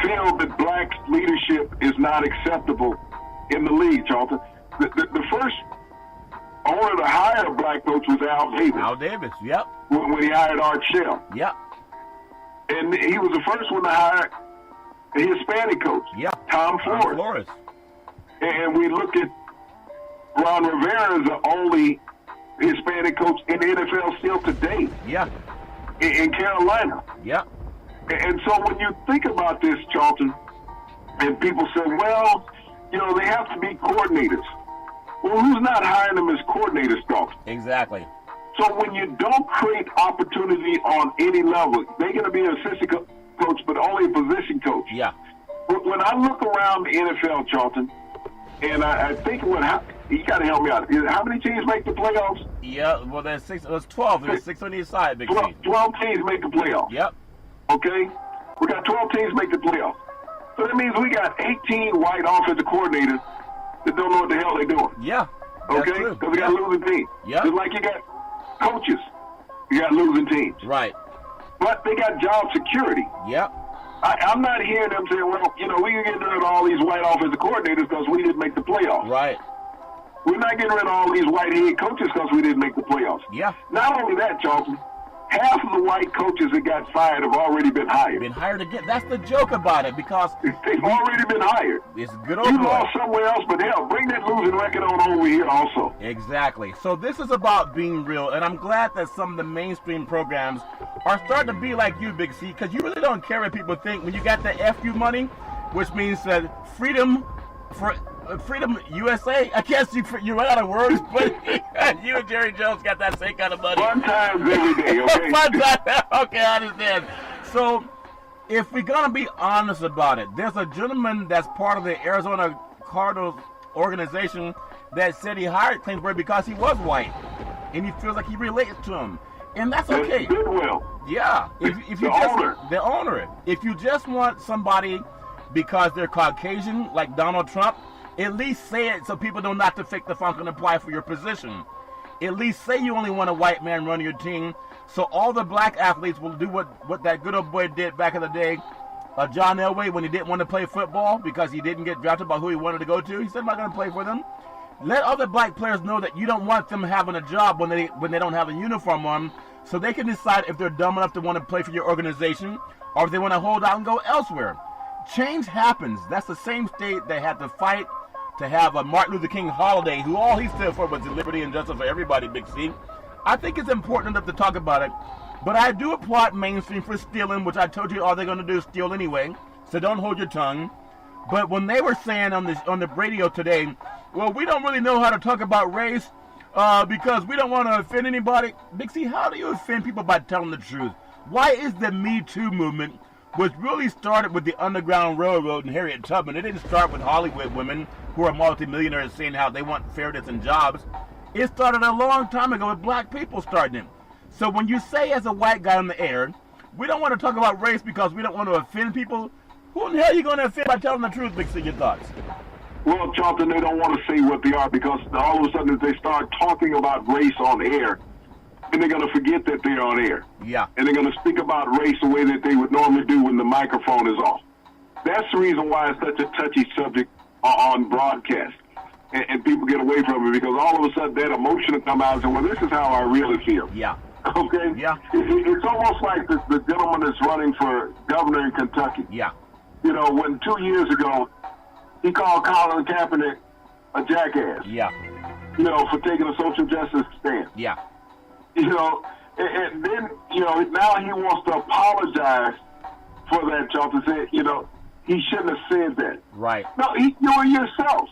feel that black leadership is not acceptable in the league, Charlton. The first owner to hire a black coach was Al Davis. Al Davis, yep. When he hired Art Shell. Yep. And he was the first one to hire a Hispanic coach. Yep. Tom Flores. And we look at Ron Rivera as the only Hispanic coach in the NFL still today. Yeah. In Carolina. Yeah. And so when you think about this, Charlton, and people say, well, you know, they have to be coordinators. Well, who's not hiring them as coordinators, Charlton? Exactly. So when you don't create opportunity on any level, they're going to be an assistant coach, but only a position coach. Yeah. When I look around the NFL, Charlton, and I think you got to help me out. How many teams make the playoffs? Yeah, well, there's 6. There's 12. There's 6 on each side, Big 12 teams make the playoffs. Yep. Okay? We got 12 teams make the playoffs. So that means we got 18 white offensive coordinators that don't know what the hell they're doing. Yeah. Okay? Because we got losing teams. Yeah. Just like you got coaches, you got losing teams. Right. But they got job security. Yep. I'm not hearing them saying, well, you know, we can get rid of all these white offensive coordinators because we didn't make the playoffs. Right. We're not getting rid of all these white head coaches because we didn't make the playoffs. Yeah. Not only that, Charlton, half of the white coaches that got fired have already been hired. Been hired again. That's the joke about it, because they've already been hired. It's good old You boy. lost somewhere else, but hell, bring that losing record on over here also. Exactly. So this is about being real, and I'm glad that some of the mainstream programs are starting to be like you, Big C, because you really don't care what people think when you got the FU money, which means that freedom USA. I guess you run out of words, but you and Jerry Jones got that same kind of money. Fun times every day, okay? Fun time. Okay, I understand. So, if we're going to be honest about it, there's a gentleman that's part of the Arizona Cardinals organization that said he hired Kingsbury because he was white, and he feels like he relates to him. And that's okay. That's Goodwill. Yeah. If you the owner. If you just want somebody because they're Caucasian, like Donald Trump, at least say it so people don't have to fake the funk and apply for your position. At least say you only want a white man running your team, so all the black athletes will do what that good old boy did back in the day. John Elway, when he didn't want to play football because he didn't get drafted by who he wanted to go to, he said, I'm not going to play for them. Let other black players know that you don't want them having a job when they don't have a uniform on, so they can decide if they're dumb enough to want to play for your organization or if they want to hold out and go elsewhere. Change happens. That's the same state that had to fight to have a Martin Luther King holiday, who all he stood for was liberty and justice for everybody, Big C. I think it's important enough to talk about it, but I do applaud mainstream for stealing, which I told you all they're going to do is steal anyway, so don't hold your tongue. But when they were saying on the radio today, well, we don't really know how to talk about race because we don't want to offend anybody. Big C, how do you offend people by telling the truth? Why is the Me Too movement, which really started with the Underground Railroad and Harriet Tubman? It didn't start with Hollywood women who are multimillionaires saying how they want fairness and jobs. It started a long time ago with black people starting it. So when you say as a white guy on the air, we don't want to talk about race because we don't want to offend people, who in the hell are you going to offend by telling the truth, Big C? Your thoughts? Well, Charlton, they don't want to say what they are because all of a sudden if they start talking about race on air, and they're going to forget that they're on air. Yeah. And they're going to speak about race the way that they would normally do when the microphone is off. That's the reason why it's such a touchy subject on broadcast. And people get away from it because all of a sudden that emotion will come out and say, well, this is how I really feel. Yeah. Okay? Yeah. It's almost like the gentleman that's running for governor in Kentucky. Yeah. You know, when 2 years ago, he called Colin Kaepernick a jackass. Yeah. You know, for taking a social justice stand. Yeah. You know, and then, you know, now he wants to apologize for that, Charlton. Said, you know, he shouldn't have said that. Right. No, you were yourself.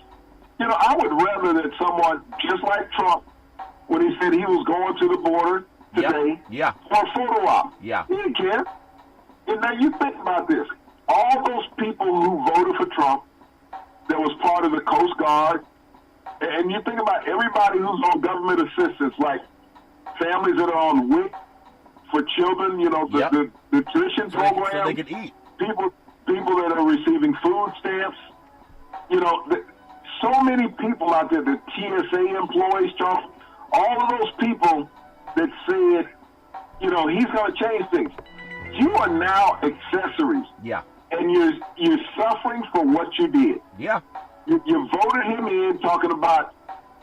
You know, I would rather that someone, just like Trump, when he said he was going to the border today for a photo op. Yeah. He didn't care. And now you think about this. All those people who voted for Trump that was part of the Coast Guard, and you think about everybody who's on government assistance, like families that are on WIC for children, you know, the nutrition program. So they can eat. People that are receiving food stamps. You know, so many people out there, the TSA employees, Charles, all of those people that said, you know, he's going to change things. You are now accessories. Yeah. And you're suffering for what you did. Yeah. You voted him in talking about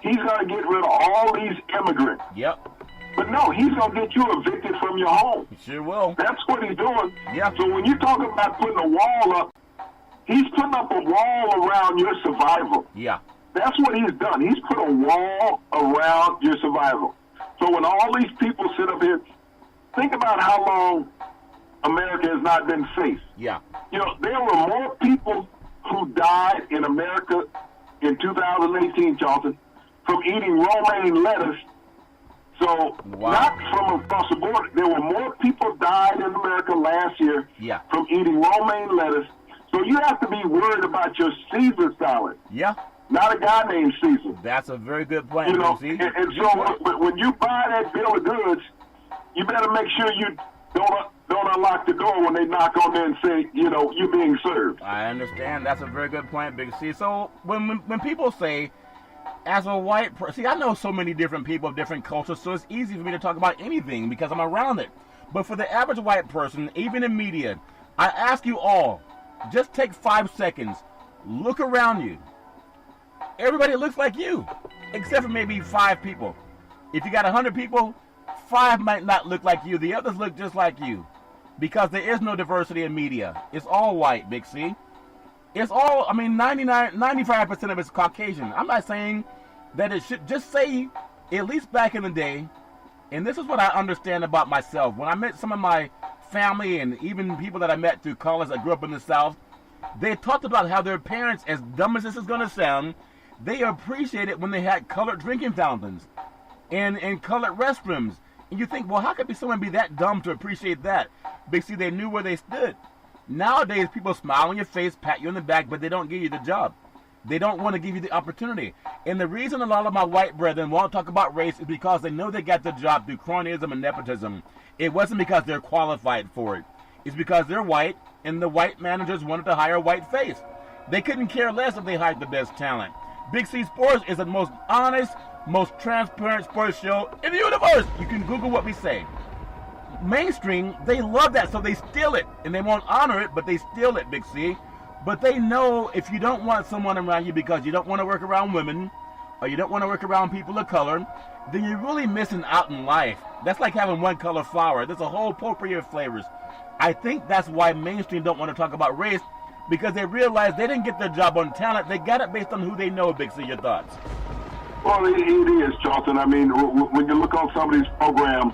he's going to get rid of all these immigrants. Yep. But no, he's going to get you evicted from your home. He sure will. That's what he's doing. Yeah. So when you talk about putting a wall up, he's putting up a wall around your survival. Yeah. That's what he's done. He's put a wall around your survival. So when all these people sit up here, think about how long America has not been safe. Yeah. You know, there were more people who died in America in 2018, Charlton, from eating romaine lettuce. So not from across the border. There were more people died in America last year from eating romaine lettuce. So you have to be worried about your Caesar salad. Yeah. Not a guy named Caesar. That's a very good point. You know, and so when you buy that bill of goods, you better make sure you don't unlock the door when they knock on there and say, you know, you're being served. I understand. That's a very good point, Big C. So when people say, as a white person, see, I know so many different people of different cultures, so it's easy for me to talk about anything because I'm around it. But for the average white person, even in media, I ask you all, just take 5 seconds, look around you. Everybody looks like you, except for maybe 5 people. If you got 100 people, 5 might not look like you. The others look just like you. Because there is no diversity in media. It's all white, Big C. It's all, 95% of it's Caucasian. I'm not saying that it should, just say, at least back in the day, and this is what I understand about myself. When I met some of my family and even people that I met through college that grew up in the South, they talked about how their parents, as dumb as this is going to sound, they appreciated when they had colored drinking fountains and colored restrooms. And you think, well, how could someone be that dumb to appreciate that? But see, they knew where they stood. Nowadays, people smile on your face, pat you on the back, but they don't give you the job. They don't want to give you the opportunity. And the reason a lot of my white brethren won't talk about race is because they know they got the job through cronyism and nepotism. It wasn't because they're qualified for it. It's because they're white, and the white managers wanted to hire a white face. They couldn't care less if they hired the best talent. Big C Sports is the most honest, most transparent sports show in the universe. You can Google what we say. Mainstream, they love that, so they steal it. And they won't honor it, but they steal it, Big C. But they know if you don't want someone around you because you don't want to work around women, or you don't want to work around people of color, then you're really missing out in life. That's like having one color flour. There's a whole potpourri of flavors. I think that's why mainstream don't want to talk about race, because they realize they didn't get their job on talent. They got it based on who they know, Big C. Your thoughts? Well, it is, Charlton. I mean, when you look on some of these programs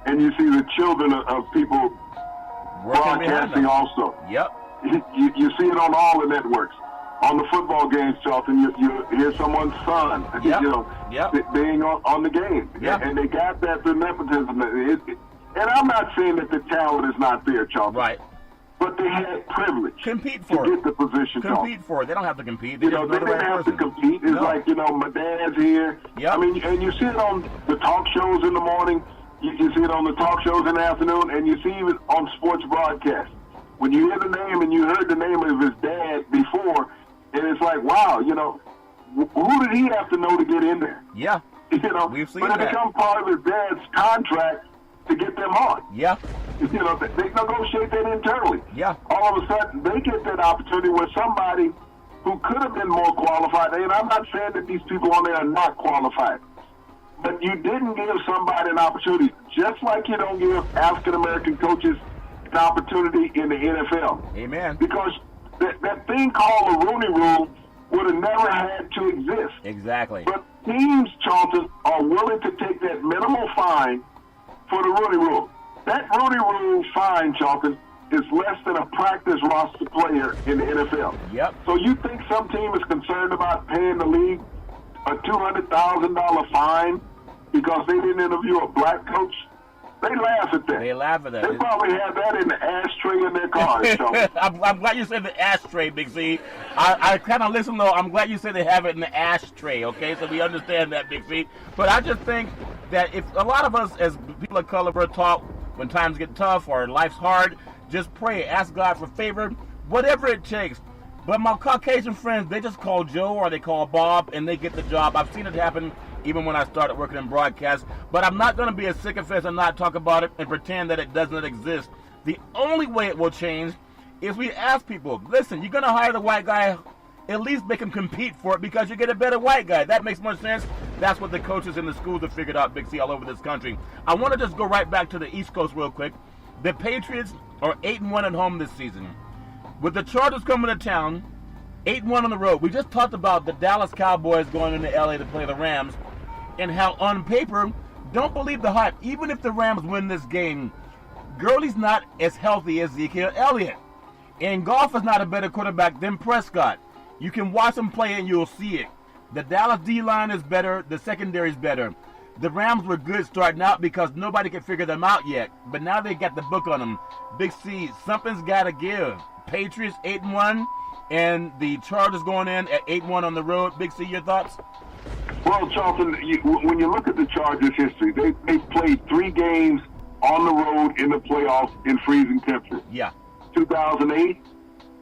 and you see the children of people broadcasting also. Yep. You see it on all the networks. On the football games, Charlton, you hear someone's son, being on the game. Yep. And they got that through nepotism. And I'm not saying that the talent is not there, Charlton. Right. But they had privilege compete for to get the position. Compete for it. They don't have to compete. They didn't have to compete. It's like, my dad's here. Yep. I mean, and you see it on the talk shows in the morning. You see it on the talk shows in the afternoon, and you see it on sports broadcasts. When you hear the name and you heard the name of his dad before, and it's like, wow, who did he have to know to get in there? Yeah. We've seen that. It become part of his dad's contract to get them on. Yeah. They negotiate that internally. Yeah. All of a sudden, they get that opportunity where somebody who could have been more qualified, and I'm not saying that these people on there are not qualified, but you didn't give somebody an opportunity, just like you don't give African-American coaches an opportunity in the NFL. Amen. Because that thing called the Rooney Rule would have never had to exist. Exactly. But teams, Charlton, are willing to take that minimal fine for the Rooney Rule. That Rooney Rule fine, Charlton, is less than a practice roster player in the NFL. Yep. So you think some team is concerned about paying the league a $200,000 fine because they didn't interview a black coach? They laugh at that. They laugh at that. They probably have that in the ashtray in their cars. I'm glad you said the ashtray, Big C. I kind of listen, though. I'm glad you said they have it in the ashtray, okay? So we understand that, Big C. But I just think that if a lot of us as people of color are taught when times get tough or life's hard, just pray, ask God for favor, whatever it takes. But my Caucasian friends, they just call Joe or they call Bob and they get the job. I've seen it happen even when I started working in broadcast. But I'm not going to be a sycophant and not talk about it and pretend that it doesn't exist. The only way it will change is we ask people, listen, you're going to hire the white guy, at least make him compete for it because you get a better white guy. That makes more sense. That's what the coaches in the schools have figured out, Big C, all over this country. I want to just go right back to the East Coast real quick. The Patriots are 8-1 at home this season. With the Chargers coming to town, 8-1 on the road. We just talked about the Dallas Cowboys going into LA to play the Rams and how on paper, don't believe the hype. Even if the Rams win this game, Gurley's not as healthy as Ezekiel Elliott. And Goff is not a better quarterback than Prescott. You can watch him play and you'll see it. The Dallas D-line is better. The secondary is better. The Rams were good starting out because nobody could figure them out yet. But now they got the book on them. Big C, something's got to give. Patriots 8-1 and the Chargers going in at 8-1 on the road. Big C, your thoughts? Well, Charlton, when you look at the Chargers' history, they played 3 games on the road in the playoffs in freezing temperatures. Yeah. 2008,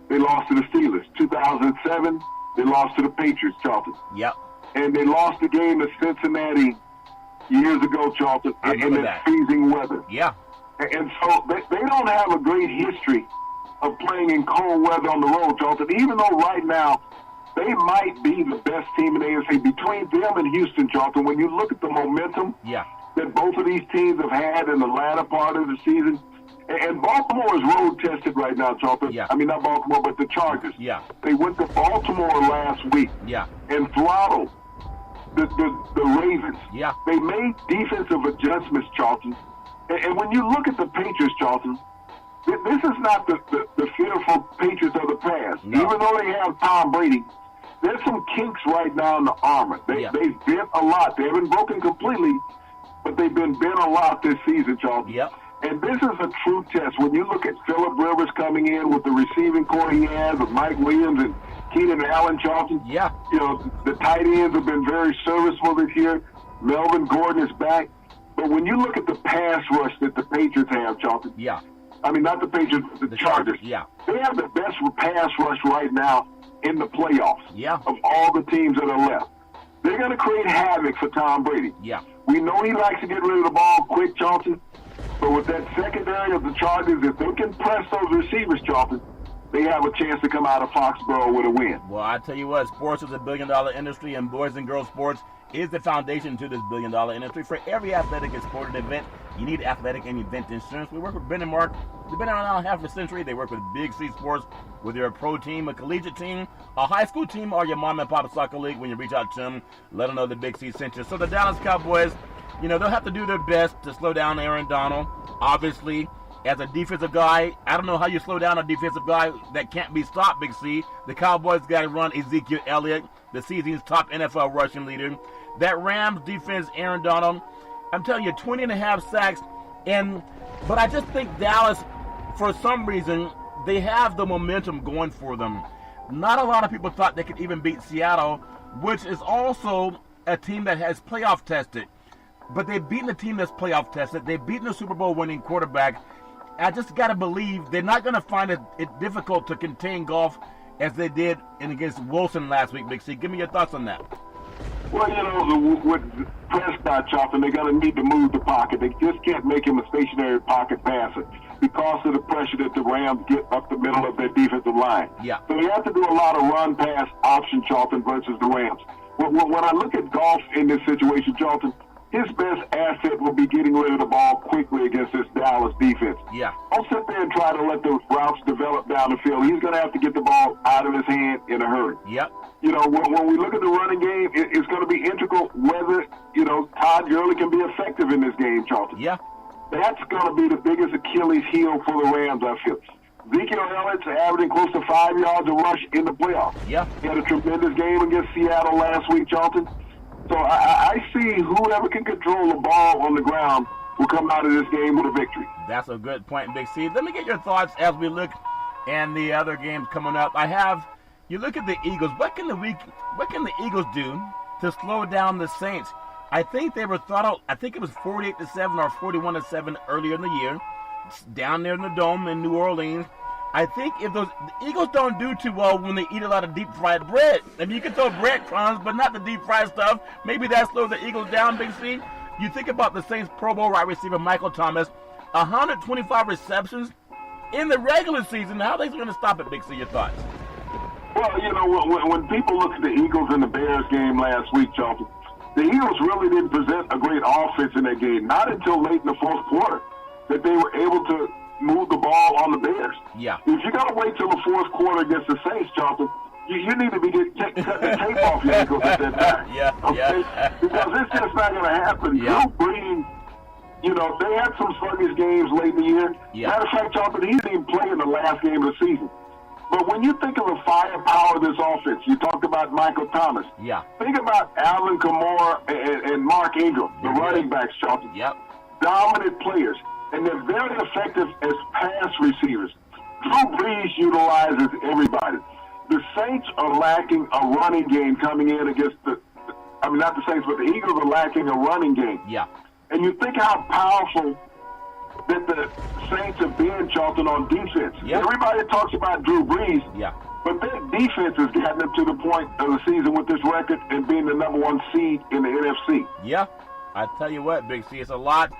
they lost to the Steelers. 2007, they lost to the Patriots, Charlton. Yep. And they lost the game to Cincinnati years ago, Charlton, in that freezing weather. Yeah. And so they don't have a great history of playing in cold weather on the road, Charlton, even though right now they might be the best team in the AFC. Between them and Houston, Charlton, when you look at the momentum that both of these teams have had in the latter part of the season, and Baltimore is road tested right now, Charlton. Yeah. I mean, not Baltimore, but the Chargers. Yeah. They went to Baltimore last week and throttled the Ravens. Yeah. They made defensive adjustments, Charlton. And when you look at the Patriots, Charlton, this is not the fearful Patriots of the past. No. Even though they have Tom Brady, there's some kinks right now in the armor. They've bent a lot. They haven't broken completely, but they've been bent a lot this season, Charlton. Yep. And this is a true test. When you look at Phillip Rivers coming in with the receiving core he has with Mike Williams and Keenan Allen, Charlton. Yeah. You know, the tight ends have been very serviceable this year. Melvin Gordon is back. But when you look at the pass rush that the Patriots have, Charlton. Yeah. I mean, not the Patriots, the Chargers. Yeah. They have the best pass rush right now in the playoffs. Yeah. Of all the teams that are left. They're going to create havoc for Tom Brady. Yeah. We know he likes to get rid of the ball quick, Charlton. But with that secondary of the Chargers, if they can press those receivers, Charlton, they have a chance to come out of Foxborough with a win. Well, I tell you what, sports is a billion-dollar industry, and boys and girls sports is the foundation to this billion-dollar industry. For every athletic and sporting event, you need athletic and event insurance. We work with Ben and Mark. They've been around half a century. They work with Big C Sports, whether you're a pro team, a collegiate team, a high school team, or your mom and pop soccer league. When you reach out to them, let them know that Big C sent you. So the Dallas Cowboys, you know, they'll have to do their best to slow down Aaron Donald. Obviously, as a defensive guy, I don't know how you slow down a defensive guy that can't be stopped, Big C. The Cowboys got to run Ezekiel Elliott, the season's top NFL rushing leader. That Rams defense, Aaron Donald, I'm telling you, 20 and a half sacks. But I just think Dallas, for some reason, they have the momentum going for them. Not a lot of people thought they could even beat Seattle, which is also a team that has playoff tested. But they've beaten a team that's playoff tested. They've beaten a Super Bowl winning quarterback. I just got to believe they're not going to find it difficult to contain Goff as they did against Wilson last week, Big C. Give me your thoughts on that. Well, you know, with Prescott, Charlton, they're going to need to move the pocket. They just can't make him a stationary pocket passer because of the pressure that the Rams get up the middle of their defensive line. Yeah. So they have to do a lot of run-pass option, Charlton, versus the Rams. When I look at Goff in this situation, Charlton, his best asset will be getting rid of the ball quickly against this Dallas defense. Yeah. Don't sit there and try to let the routes develop down the field. He's going to have to get the ball out of his hand in a hurry. Yep. You know, when we look at the running game, it's going to be integral whether, you know, Todd Gurley can be effective in this game, Charlton. Yeah. That's going to be the biggest Achilles heel for the Rams, I feel. Ezekiel Elliott's averaging close to 5 yards a rush in the playoffs. Yeah. He had a tremendous game against Seattle last week, Charlton. So I see whoever can control the ball on the ground will come out of this game with a victory. That's a good point, Big C. Let me get your thoughts as we look and the other games coming up. You look at the Eagles. What can the Eagles do to slow down the Saints? I think they were thought out. I think it was 48-7 or 41-7 earlier in the year, down there in the Dome in New Orleans. I think if the Eagles don't do too well when they eat a lot of deep fried bread. I mean, you can throw breadcrumbs, but not the deep fried stuff. Maybe that slows the Eagles down, Big C. You think about the Saints Pro Bowl wide receiver Michael Thomas, 125 receptions in the regular season. How are they going to stop it, Big C? Your thoughts? Well, you know, when people look at the Eagles and the Bears game last week, Charlton, the Eagles really didn't present a great offense in that game. Not until late in the fourth quarter that they were able to move the ball on the Bears. Yeah. If you're going to wait till the fourth quarter against the Saints, Charlton, you need to be cutting the tape off your ankles at that time. Yeah, okay? yeah. Because it's just not going to happen. Yeah. Drew Brees, you know, they had some sluggish games late in the year. Yeah. Matter of fact, Charlton, he didn't even play in the last game of the season. But when you think of the firepower of this offense, you talked about Michael Thomas. Yeah. Think about Alvin Kamara and Mark Ingram, the running backs, Charlton. Yep. Dominant players. And they're very effective as pass receivers. Drew Brees utilizes everybody. The Saints are lacking a running game coming in against not the Saints, but the Eagles are lacking a running game. Yeah. And you think how powerful that the Saints have been, Charlton, on defense. Yep. Everybody talks about Drew Brees. Yeah. But their defense has gotten them to the point of the season with this record and being the number one seed in the NFC. Yeah. I tell you what, Big C, it's a lot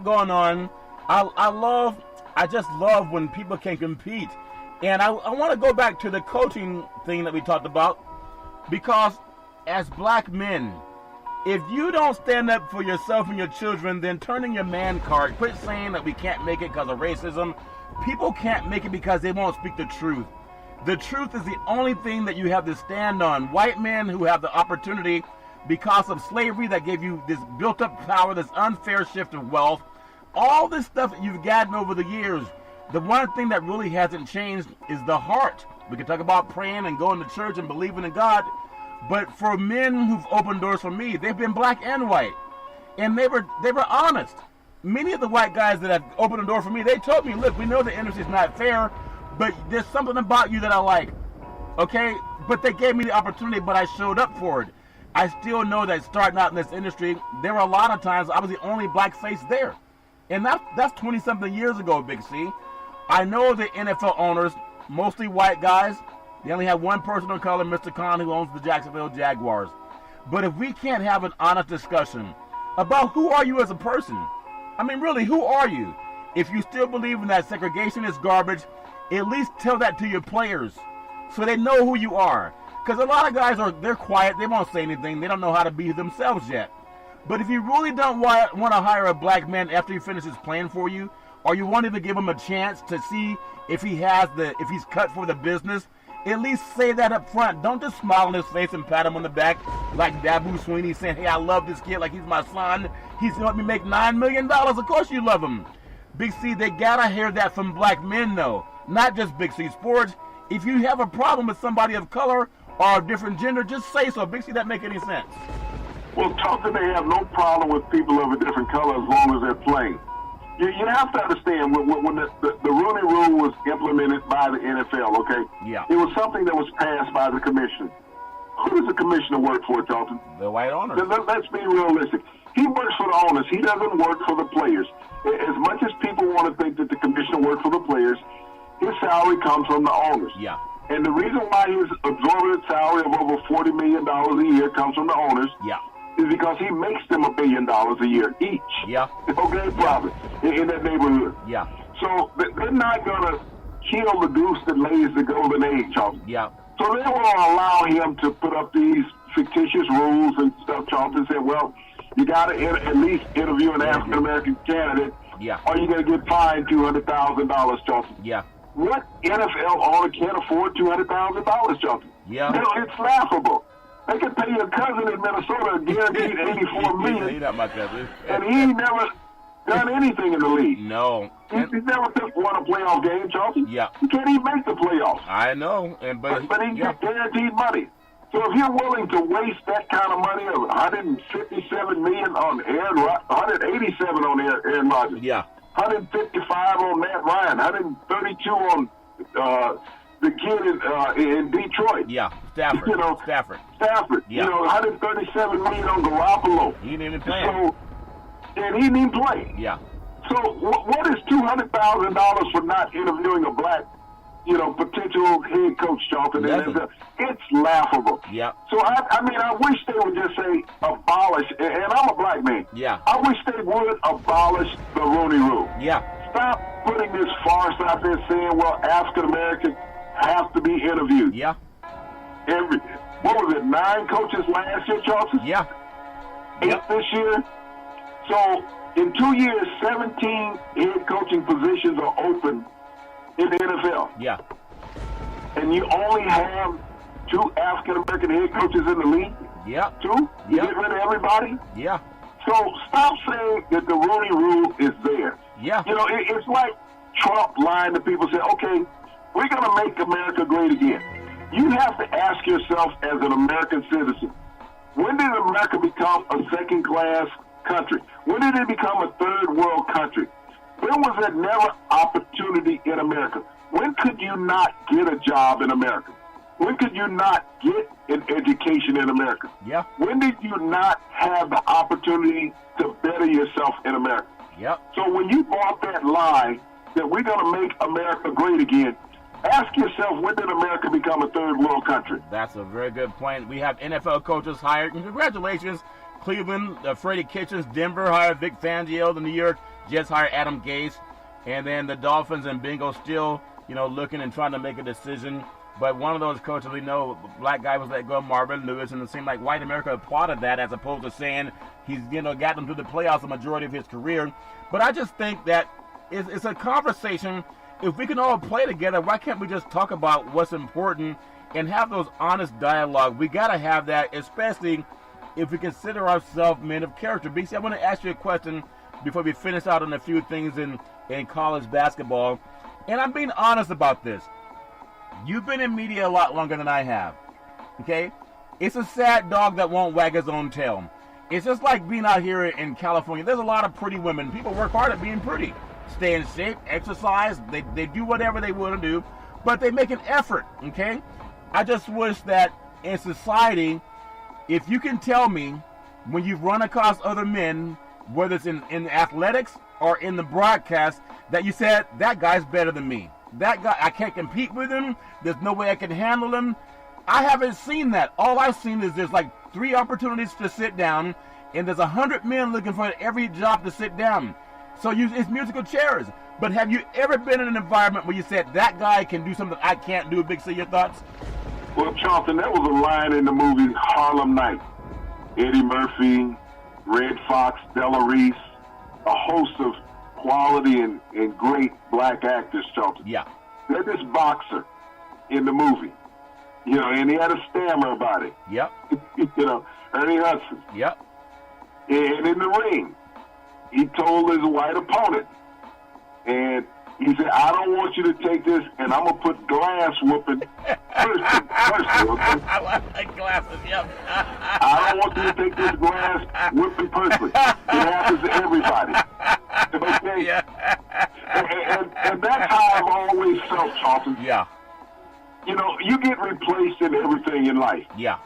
going on. I just love when people can compete. And I want to go back to the coaching thing that we talked about, because as black men, if you don't stand up for yourself and your children, then turn in your man card. Quit saying that we can't make it because of racism. People can't make it because they won't speak the truth. The truth is the only thing that you have to stand on. White men who have the opportunity because of slavery that gave you this built-up power, this unfair shift of wealth, all this stuff that you've gotten over the years, the one thing that really hasn't changed is the heart. We can talk about praying and going to church and believing in God, but for men who've opened doors for me, they've been black and white, and they were honest. Many of the white guys that have opened a door for me, they told me, look, we know the industry's not fair, but there's something about you that I like, okay? But they gave me the opportunity, but I showed up for it. I still know that starting out in this industry, there were a lot of times I was the only black face there. And that's 20-something years ago, Big C. I know the NFL owners, mostly white guys, they only have one person of color, Mr. Khan, who owns the Jacksonville Jaguars. But if we can't have an honest discussion about who are you as a person, I mean, really, who are you? If you still believe in that segregation is garbage, at least tell that to your players so they know who you are. Because a lot of guys they're quiet, they won't say anything, they don't know how to be themselves yet. But if you really don't want to hire a black man after he finishes playing for you, or you wanted to give him a chance to see if he's cut for the business, at least say that up front. Don't just smile on his face and pat him on the back like Dabu Sweeney saying, hey, I love this kid like he's my son. He's going to help me make $9 million. Of course you love him. Big C, they got to hear that from black men, though. Not just Big C Sports. If you have a problem with somebody of color or a different gender, just say so. Big C, that make any sense? Well, Charlton, they have no problem with people of a different color as long as they're playing. You have to understand, when the Rooney Rule was implemented by the NFL, okay? Yeah. It was something that was passed by the commission. Who does the commissioner work for, Charlton? The white owners. Let's be realistic. He works for the owners. He doesn't work for the players. As much as people want to think that the commissioner works for the players, his salary comes from the owners. Yeah. And the reason why his exorbitant salary of over $40 million a year comes from the owners is because he makes them $1 billion a year each. Yeah. Okay, probably, in that neighborhood. Yeah. So they're not going to kill the goose that lays the golden egg, Charlton. Yeah. So they will allow him to put up these fictitious rules and stuff, Charlton, and say, well, You got to at least interview an African American candidate. Yeah. Or you're going to get fined $200,000, Charlton. Yeah. What NFL owner can't afford $200,000, Charlton? Yeah. You know, it's laughable. They can pay your cousin in Minnesota a guaranteed $84 million. He's not my cousin. And he never done anything in the league. No. He's never won a playoff game, Charlton. Yeah. He can't even make the playoffs. I know. But he gets guaranteed money. So if you're willing to waste that kind of money of $157 million on $187 on Aaron Rodgers, yeah, $155 on Matt Ryan, $132 on the kid in Detroit. Yeah, Stafford. You know, Stafford. Yeah. You know, $137 million on Garoppolo. He didn't even play. And he didn't even play. Yeah. So what is $200,000 for not interviewing a black, you know, potential head coach, Charlton? It's laughable. Yeah. So I mean, I wish they would just say abolish. And I'm a black man. Yeah. I wish they would abolish the Rooney Rule. Yeah. Stop putting this farce out there saying, well, African Americans have to be interviewed. Yeah. What was it, 9 coaches last year, Charlton? Yeah. 8 this year. So in 2 years, 17 head coaching positions are open in the NFL. Yeah. And you only have 2 African American head coaches in the league? Yeah. 2? You get rid of everybody? Yeah. So stop saying that the Rooney Rule is there. Yeah. You know, it's like Trump lying to people, saying, okay, we're going to make America great again. You have to ask yourself as an American citizen, when did America become a second-class country? When did it become a third-world country? When was there never opportunity in America? When could you not get a job in America? When could you not get an education in America? Yeah. When did you not have the opportunity to better yourself in America? Yep. So when you bought that lie that we're going to make America great again, ask yourself, when did America become a third world country? That's a very good point. We have NFL coaches hired, and congratulations, Cleveland, Freddie Kitchens. Denver hired Vic Fangio. The New York Jets hired Adam Gase. And then the Dolphins and Bengals still, you know, looking and trying to make a decision. But one of those coaches, we know, black guy was let go, Marvin Lewis, and it seemed like white America applauded that as opposed to saying he's, you know, got them through the playoffs the majority of his career. But I just think that it's a conversation. If we can all play together, why can't we just talk about what's important and have those honest dialogue? We got to have that, especially if we consider ourselves men of character. BC, I want to ask you a question before we finish out on a few things in college basketball. And I'm being honest about this. You've been in media a lot longer than I have, okay? It's a sad dog that won't wag his own tail. It's just like being out here in California. There's a lot of pretty women. People work hard at being pretty. Stay in shape, exercise, they do whatever they want to do, but they make an effort, okay? I just wish that in society, if you can tell me when you've run across other men, whether it's in athletics or in the broadcast, that you said, that guy's better than me. That guy, I can't compete with him. There's no way I can handle him. I haven't seen that. All I've seen is there's like 3 opportunities to sit down, and there's 100 men looking for every job to sit down. So it's musical chairs. But have you ever been in an environment where you said, that guy can do something I can't do? Big C, your thoughts? Well, Charlton, that was a line in the movie Harlem Night. Eddie Murphy, Red Fox, Della Reese, a host of quality and great black actors, Charlton. Yeah. There's this boxer in the movie, you know, and he had a stammer about it. Yep. You know, Ernie Hudson. Yep. And in the ring, he told his white opponent, and he said, I don't want you to take this, and I'm going to put glass whooping first. Okay? I like glasses, yep. I don't want you to take this glass whipping personally. It happens to everybody. Okay? Yeah. And that's how I've always felt, Charlton. Yeah. You know, you get replaced in everything in life. Yeah.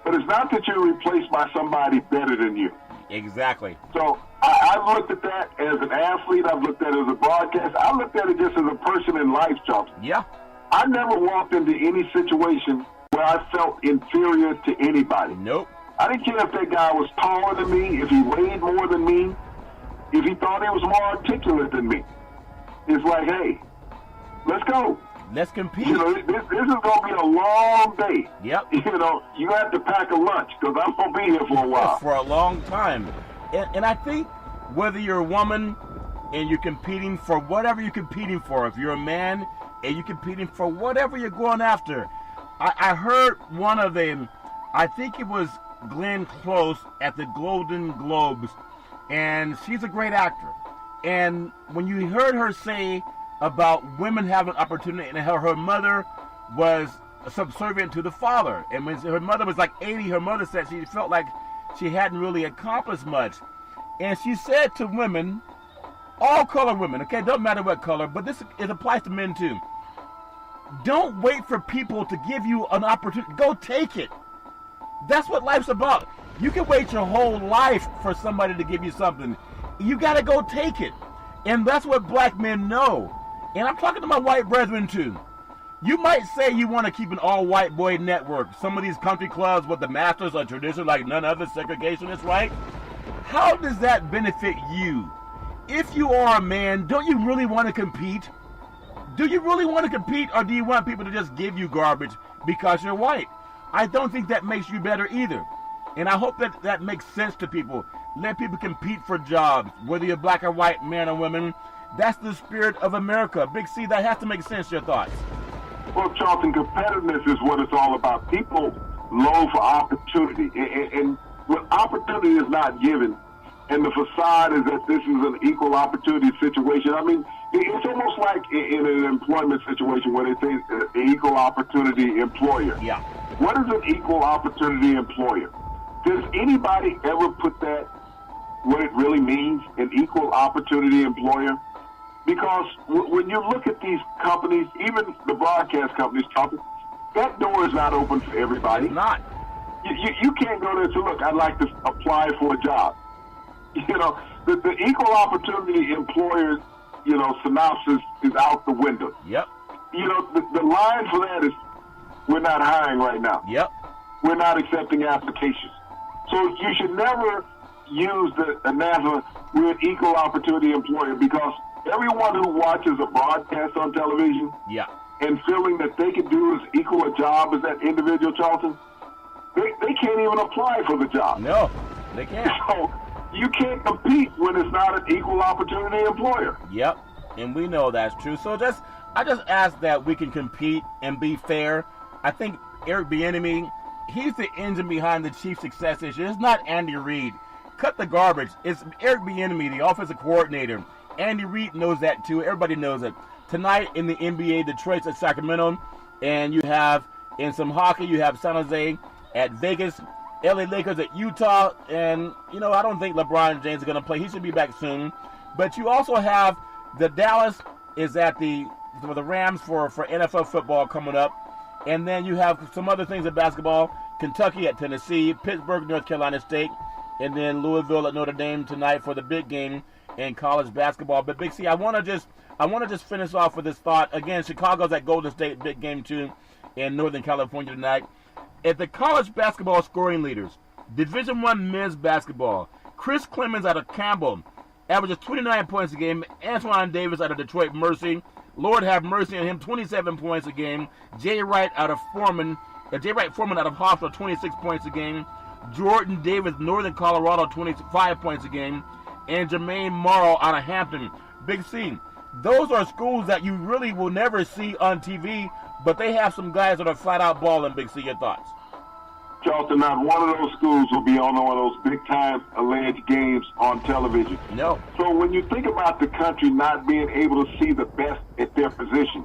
But it's not that you're replaced by somebody better than you. Exactly. So I've looked at that as an athlete. I've looked at it as a broadcaster. I looked at it just as a person in life, Charlton. Yeah. I never walked into any situation where I felt inferior to anybody. Nope. I didn't care if that guy was taller than me, if he weighed more than me, if he thought he was more articulate than me. It's like, hey, let's go. Let's compete. You know, this is going to be a long day. Yep. You know, you have to pack a lunch because I'm going to be here for a while. For a long time. And I think whether you're a woman and you're competing for whatever you're competing for, if you're a man and you're competing for whatever you're going after, I heard one of them, I think it was Glenn Close at the Golden Globes, and she's a great actor. And when you heard her say about women having opportunity, and her mother was subservient to the father, and when her mother was like 80, her mother said she felt like she hadn't really accomplished much. And she said to women, all color women, okay, doesn't matter what color, but it applies to men too. Don't wait for people to give you an opportunity. Go take it. That's what life's about. You can wait your whole life for somebody to give you something. You got to go take it. And that's what black men know. And I'm talking to my white brethren too. You might say you want to keep an all-white boy network. Some of these country clubs with the masters are tradition like none other, segregationist, right? How does that benefit you? If you are a man, don't you really want to compete? Do you really want to compete, or do you want people to just give you garbage because you're white? I don't think that makes you better either. And I hope that makes sense to people. Let people compete for jobs, whether you're black or white, man or women. That's the spirit of America. Big C, that has to make sense. Your thoughts? Well, Charlton, competitiveness is what it's all about. People loathe for opportunity. And when opportunity is not given, and the facade is that this is an equal opportunity situation, I mean, it's almost like in an employment situation where they say an equal opportunity employer. Yeah. What is an equal opportunity employer? Does anybody ever put that, what it really means, an equal opportunity employer? Because when you look at these companies, even the broadcast companies, that door is not open for everybody. It's not. You can't go there and say, look, I'd like to apply for a job. You know, the equal opportunity employer, synopsis is out the window. Yep. You know, the line for that is, we're not hiring right now. Yep. We're not accepting applications. So you should never use the anathema, we're an equal opportunity employer, because everyone who watches a broadcast on television and feeling that they can do as equal a job as that individual, Charlton, they can't even apply for the job. No, they can't. So you can't compete when it's not an equal opportunity employer. Yep, and we know that's true. So I just ask that we can compete and be fair. I think Eric Bieniemy, he's the engine behind the Chiefs' success this year. It's not Andy Reid. Cut the garbage. It's Eric Bieniemy, the offensive coordinator. Andy Reid knows that too. Everybody knows it. Tonight in the NBA, Detroit's at Sacramento, and you have, in some hockey, you have San Jose at Vegas, LA Lakers at Utah, and, I don't think LeBron James is going to play. He should be back soon. But you also have the Dallas is at the Rams for NFL football coming up, and then you have some other things in basketball, Kentucky at Tennessee, Pittsburgh, North Carolina State, and then Louisville at Notre Dame tonight for the big game in college basketball. But Big C, I want to just finish off with this thought. Again, Chicago's at Golden State, big game too, in Northern California tonight. At the college basketball scoring leaders, Division I men's basketball, Chris Clemens out of Campbell averages 29 points a game. Antoine Davis out of Detroit Mercy, Lord have mercy on him, 27 points a game. Jay Wright Foreman out of Hofstra, 26 points a game. Jordan Davis, Northern Colorado, 25 points a game. And Jermaine Morrow out of Hampton. Big C, those are schools that you really will never see on TV, but they have some guys that are flat out balling. Big C, your thoughts? Charlton, not one of those schools will be on one of those big-time alleged games on television. No. So when you think about the country not being able to see the best at their position,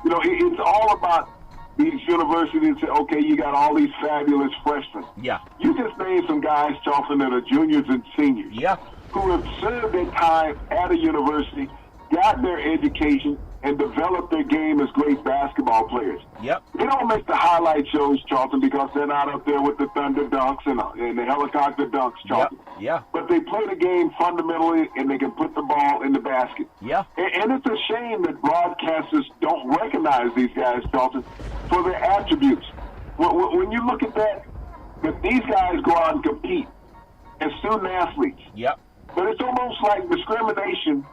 it's all about these universities say, okay, you got all these fabulous freshmen. Yeah. You just named some guys, Charlton, that are juniors and seniors. Yeah. Who have served their time at a university, got their education, and developed their game as great basketball players. Yep. They don't make the highlight shows, Charlton, because they're not up there with the thunder dunks and the helicopter dunks, Charlton. Yep. Yeah. But they play the game fundamentally, and they can put the ball in the basket. Yeah. And it's a shame that broadcasters don't recognize these guys, Charlton, for their attributes. When you look at that these guys go out and compete as student athletes. Yep. But it's almost like discrimination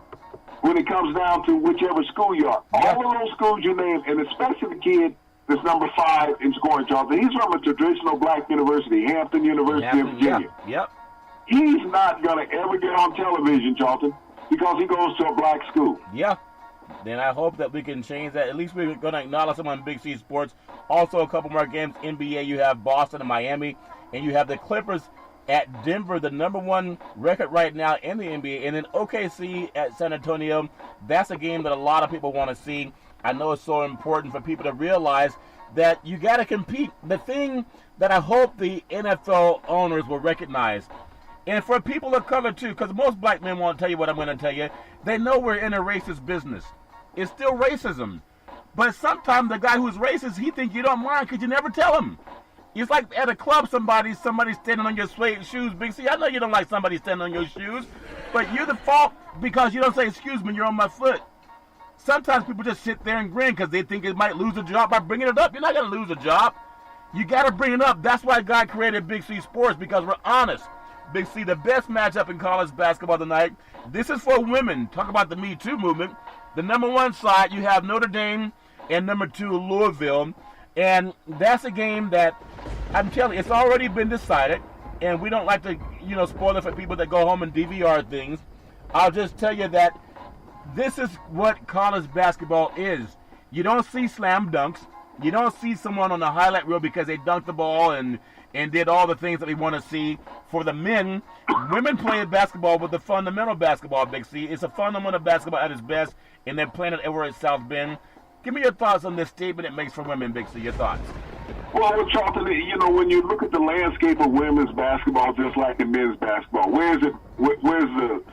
when it comes down to whichever school you are. Yep. All of those schools you name, and especially the kid that's number 5 in scoring, Charlton, he's from a traditional black university, Hampton University of Virginia. Yep. He's not going to ever get on television, Charlton, because he goes to a black school. Yeah. Then I hope that we can change that. At least we're going to acknowledge him on Big C Sports. Also, a couple more games. NBA, you have Boston and Miami, and you have the Clippers at Denver, the number one record right now in the NBA, and then OKC at San Antonio. That's a game that a lot of people want to see. I know it's so important for people to realize that you got to compete. The thing that I hope the NFL owners will recognize, and for people of color too, because most black men won't tell you what I'm going to tell you, they know we're in a racist business. It's still racism. But sometimes the guy who's racist, he thinks you don't mind because you never tell him. It's like at a club, somebody's standing on your suede shoes. Big C, I know you don't like somebody standing on your shoes, but you're the fault because you don't say, excuse me, you're on my foot. Sometimes people just sit there and grin because they think it might lose a job by bringing it up. You're not going to lose a job. You got to bring it up. That's why God created Big C Sports, because we're honest. Big C, the best matchup in college basketball tonight. This is for women. Talk about the Me Too movement. The number one side, you have Notre Dame, and number two, Louisville. And that's a game that, I'm telling you, it's already been decided. And we don't like to, spoil it for people that go home and DVR things. I'll just tell you that this is what college basketball is. You don't see slam dunks. You don't see someone on the highlight reel because they dunked the ball and did all the things that we want to see. For the men, women play basketball with the fundamental basketball, Big C. It's a fundamental basketball at its best, and they're playing it over at South Bend. Give me your thoughts on this statement it makes for women, Big C. Your thoughts. Well, Charlton, when you look at the landscape of women's basketball, just like in men's basketball, where's the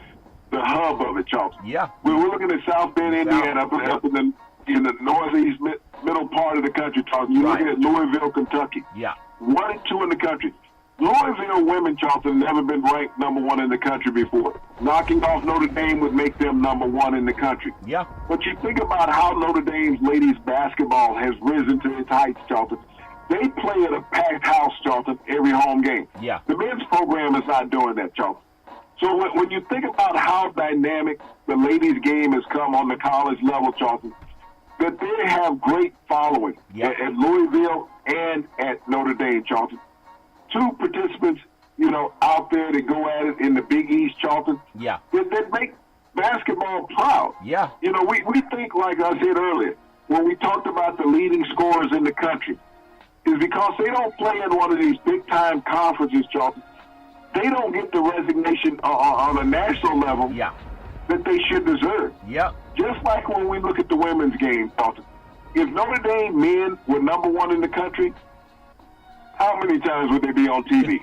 hub of it, Charlton? Yeah. We're looking at South Bend, Indiana, up in the northeast middle part of the country, Charlton. You're looking at Louisville, Kentucky. Yeah. 1 and 2 in the country. Louisville women, Charlton, never been ranked number 1 in the country before. Knocking off Notre Dame would make them number 1 in the country. Yeah. But you think about how Notre Dame's ladies basketball has risen to its heights, Charlton. They play at a packed house, Charlton, every home game. Yeah. The men's program is not doing that, Charlton. So when you think about how dynamic the ladies' game has come on the college level, Charlton, that they have great following at Louisville and at Notre Dame, Charlton. 2 participants, out there that go at it in the Big East, Charlton. Yeah. That make basketball proud. Yeah. We think, like I said earlier, when we talked about the leading scorers in the country, is because they don't play in one of these big-time conferences, Charlton. They don't get the resignation on a national level that they should deserve. Yeah. Just like when we look at the women's game, Charlton. If Notre Dame men were number 1 in the country, how many times would they be on TV?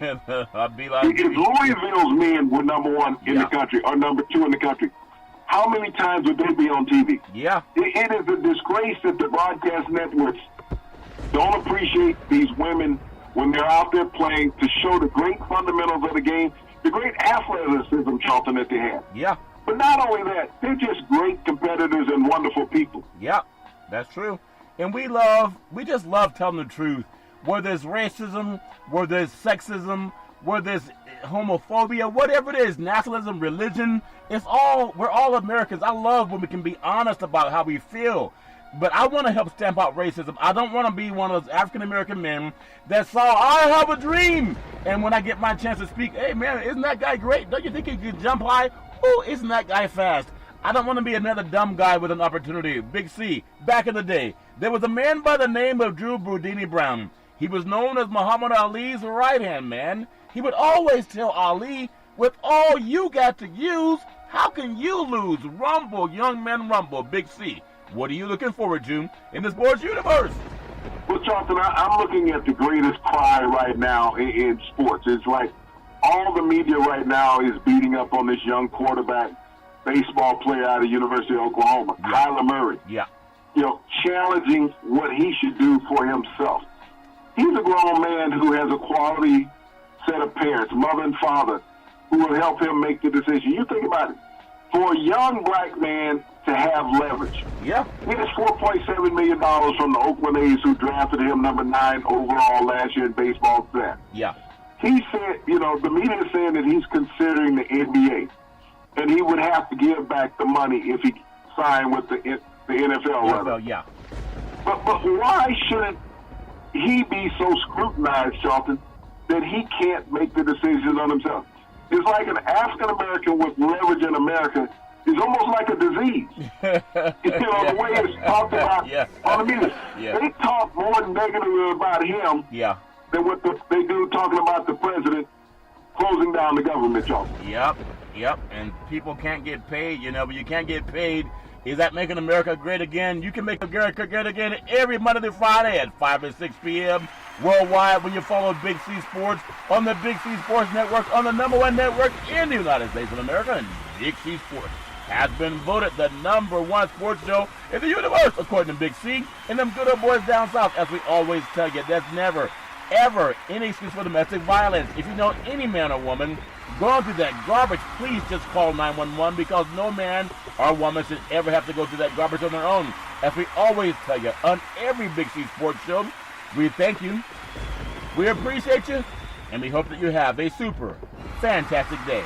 I'd be like, if Louisville's men were number 1 in the country or number 2 in the country, how many times would they be on TV? Yeah. It is a disgrace that the broadcast networks don't appreciate these women when they're out there playing to show the great fundamentals of the game, the great athleticism, Charlton, that they have. Yeah. But not only that, they're just great competitors and wonderful people. Yeah, that's true. And we just love telling the truth. Whether there's racism, whether there's sexism, whether there's homophobia, whatever it is, nationalism, religion, we're all Americans. I love when we can be honest about how we feel. But I want to help stamp out racism. I don't want to be one of those African-American men that saw, I have a dream. And when I get my chance to speak, hey, man, isn't that guy great? Don't you think he could jump high? Oh, isn't that guy fast? I don't want to be another dumb guy with an opportunity. Big C, back in the day, there was a man by the name of Drew Boudini Brown. He was known as Muhammad Ali's right-hand man. He would always tell Ali, with all you got to use, how can you lose? Rumble, young man, rumble. Big C, what are you looking forward to in the sports universe? Well, Charlton, I'm looking at the greatest cry right now in sports. It's like all the media right now is beating up on this young quarterback, baseball player out of University of Oklahoma, Kyler Murray. Yeah. Challenging what he should do for himself. He's a grown man who has a quality set of parents, mother and father, who will help him make the decision. You think about it. For a young black man to have leverage. Yeah. He gets $4.7 million from the Oakland A's, who drafted him number 9 overall last year in baseball draft. Yeah. He said, the media is saying that he's considering the NBA, and he would have to give back the money if he signed with the NFL. Yeah. But why shouldn't he be so scrutinized, Charlton, that he can't make the decisions on himself? It's like an African American with leverage in America is almost like a disease. The way it's talked about on the media. They talk more negatively about him than what they do talking about the president closing down the government job. Yep. And people can't get paid, but you can't get paid. Is that making America great again? You can make America great again every Monday through Friday at 5 and 6 p.m. worldwide when you follow Big C Sports on the Big C Sports Network, on the #1 network in the United States of America. And Big C Sports has been voted the #1 sports show in the universe, according to Big C. And them good old boys down south, as we always tell you, there's never, ever any excuse for domestic violence. If you know any man or woman going through that garbage, please just call 911, because no man or woman should ever have to go through that garbage on their own. As we always tell you on every Big C Sports show, we thank you, we appreciate you, and we hope that you have a super fantastic day.